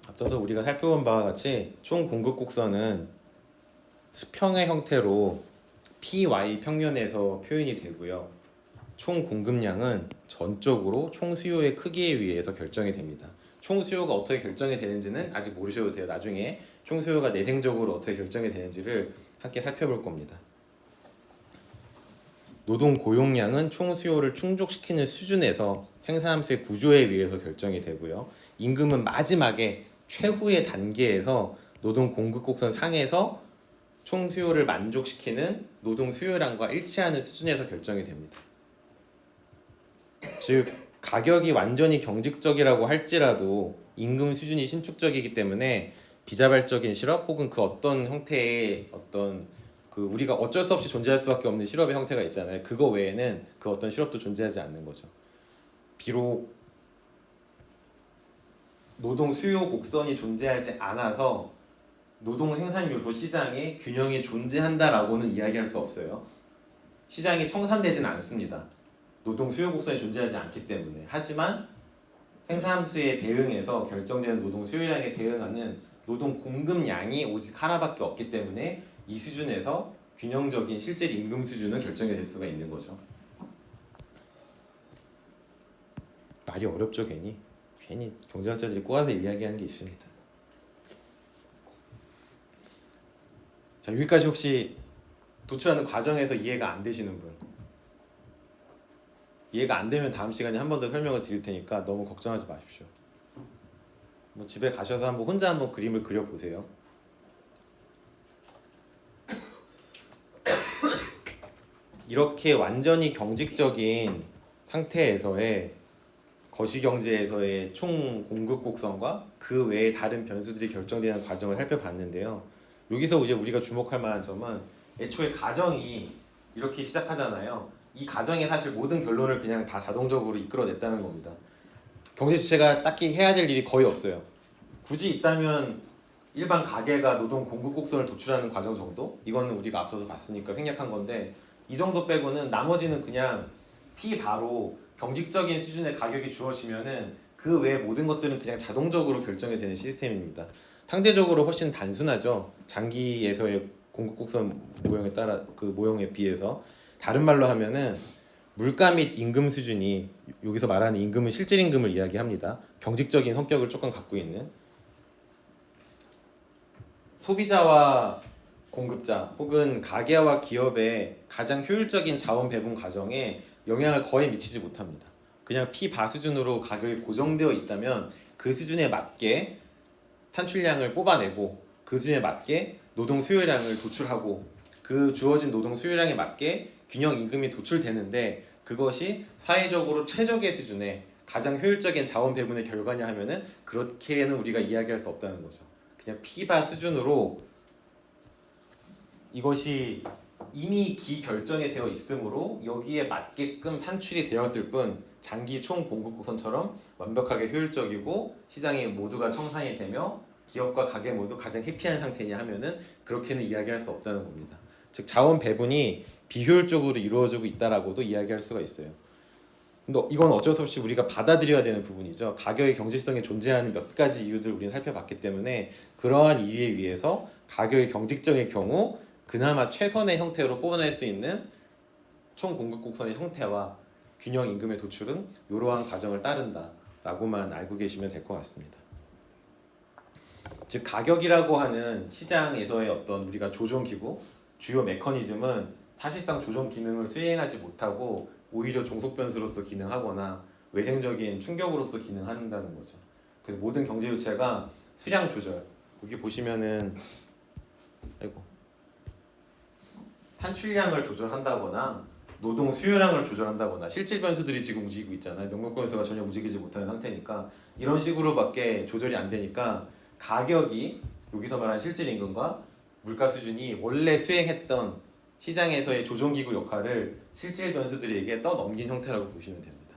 앞서서 우리가 살펴본 바와 같이 총 공급 곡선은 수평의 형태로 PY 평면에서 표현이 되고요. 총 공급량은 전적으로 총 수요의 크기에 의해서 결정이 됩니다. 총 수요가 어떻게 결정이 되는지는 아직 모르셔도 돼요. 나중에 총 수요가 내생적으로 어떻게 결정이 되는지를 함께 살펴볼 겁니다. 노동 고용량은 총 수요를 충족시키는 수준에서 생산함수의 구조에 의해서 결정이 되고요. 임금은 마지막에 최후의 단계에서 노동 공급 곡선 상에서 총 수요를 만족시키는 노동 수요량과 일치하는 수준에서 결정이 됩니다. 즉 가격이 완전히 경직적이라고 할지라도 임금 수준이 신축적이기 때문에 비자발적인 실업 혹은 그 어떤 형태의 어떤 그 우리가 어쩔 수 없이 존재할 수밖에 없는 실업의 형태가 있잖아요. 그거 외에는 그 어떤 실업도 존재하지 않는 거죠. 비록 노동 수요 곡선이 존재하지 않아서 노동 생산 요소 시장에 균형이 존재한다라고는 이야기할 수 없어요. 시장이 청산되지는 않습니다. 노동 수요 곡선이 존재하지 않기 때문에. 하지만 생산함수에 대응해서 결정되는 노동 수요량에 대응하는 노동 공급량이 오직 하나밖에 없기 때문에 이 수준에서 균형적인 실질 임금 수준은 결정이 될 수가 있는 거죠. 말이 어렵죠, 괜히 경제학자들이 꼬아서 이야기하는 게 있습니다. 자, 여기까지 혹시 도출하는 과정에서 이해가 안 되시는 분? 이해가 안 되면 다음 시간에 한 번 더 설명을 드릴 테니까 너무 걱정하지 마십시오. 뭐 집에 가셔서 한번 혼자 한번 그림을 그려 보세요. 이렇게 완전히 경직적인 상태에서의 거시경제에서의 총 공급 곡선과 그 외에 다른 변수들이 결정되는 과정을 살펴봤는데요. 여기서 이제 우리가 주목할 만한 점은 애초에 가정이 이렇게 시작하잖아요. 이 가정이 사실 모든 결론을 그냥 다 자동적으로 이끌어냈다는 겁니다. 경제 주체가 딱히 해야 될 일이 거의 없어요. 굳이 있다면 일반 가계가 노동 공급 곡선을 도출하는 과정 정도? 이거는 우리가 앞서서 봤으니까 생략한 건데, 이 정도 빼고는 나머지는 그냥 P 바로 경직적인 수준의 가격이 주어지면은 그 외 모든 것들은 그냥 자동적으로 결정이 되는 시스템입니다. 상대적으로 훨씬 단순하죠. 장기에서의 공급 곡선 모형에 따라 그 모형에 비해서. 다른 말로 하면은 물가 및 임금 수준이, 여기서 말하는 임금은 실질 임금을 이야기합니다. 경직적인 성격을 조금 갖고 있는, 소비자와 공급자 혹은 가게와 기업의 가장 효율적인 자원 배분 과정에 영향을 거의 미치지 못합니다. 그냥 P바 수준으로 가격이 고정되어 있다면 그 수준에 맞게 산출량을 뽑아내고 그 수준에 맞게 노동 수요량을 도출하고 그 주어진 노동 수요량에 맞게 균형 임금이 도출되는데 그것이 사회적으로 최적의 수준의 가장 효율적인 자원 배분의 결과냐 하면은 그렇게는 우리가 이야기할 수 없다는 거죠. 그냥 피바 수준으로 이것이 이미 기결정이 되어 있으므로 여기에 맞게끔 산출이 되었을 뿐 장기 총 공급 곡선처럼 완벽하게 효율적이고 시장이 모두가 청산이 되며 기업과 가게 모두 가장 해피한 상태냐 하면은 그렇게는 이야기할 수 없다는 겁니다. 즉 자원 배분이 비효율적으로 이루어지고 있다라고도 이야기할 수가 있어요. 근데 이건 어쩔 수 없이 우리가 받아들여야 되는 부분이죠. 가격의 경직성이 존재하는 몇 가지 이유들을 우리는 살펴봤기 때문에 그러한 이유에 의해서 가격이 경직적일 경우 그나마 최선의 형태로 뽑아낼 수 있는 총 공급 곡선의 형태와 균형 임금의 도출은 이러한 과정을 따른다라고만 알고 계시면 될 것 같습니다. 즉 가격이라고 하는 시장에서의 어떤 우리가 조정 기구, 주요 메커니즘은 사실상 조정 기능을 수행하지 못하고 오히려 종속 변수로서 기능하거나 외생적인 충격으로서 기능한다는 거죠. 그래서 모든 경제 주체가 수량 조절, 여기 보시면은 산출량을 조절한다거나 노동 수요량을 조절한다거나 실질 변수들이 지금 움직이고 있잖아요. 명목 변수가 전혀 움직이지 못하는 상태니까 이런 식으로밖에 조절이 안 되니까 가격이 여기서 말하는 실질 임금과 물가 수준이 원래 수행했던 시장에서의 조정기구 역할을 실질 변수들에게 떠넘긴 형태라고 보시면 됩니다.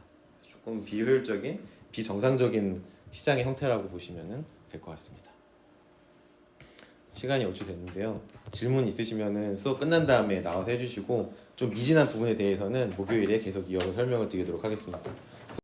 조금 비효율적인, 비정상적인 시장의 형태라고 보시면 될 것 같습니다. 시간이 얼추 됐는데요. 질문 있으시면은 수업 끝난 다음에 나와서 해주시고 좀 미진한 부분에 대해서는 목요일에 계속 이어서 설명을 드리도록 하겠습니다.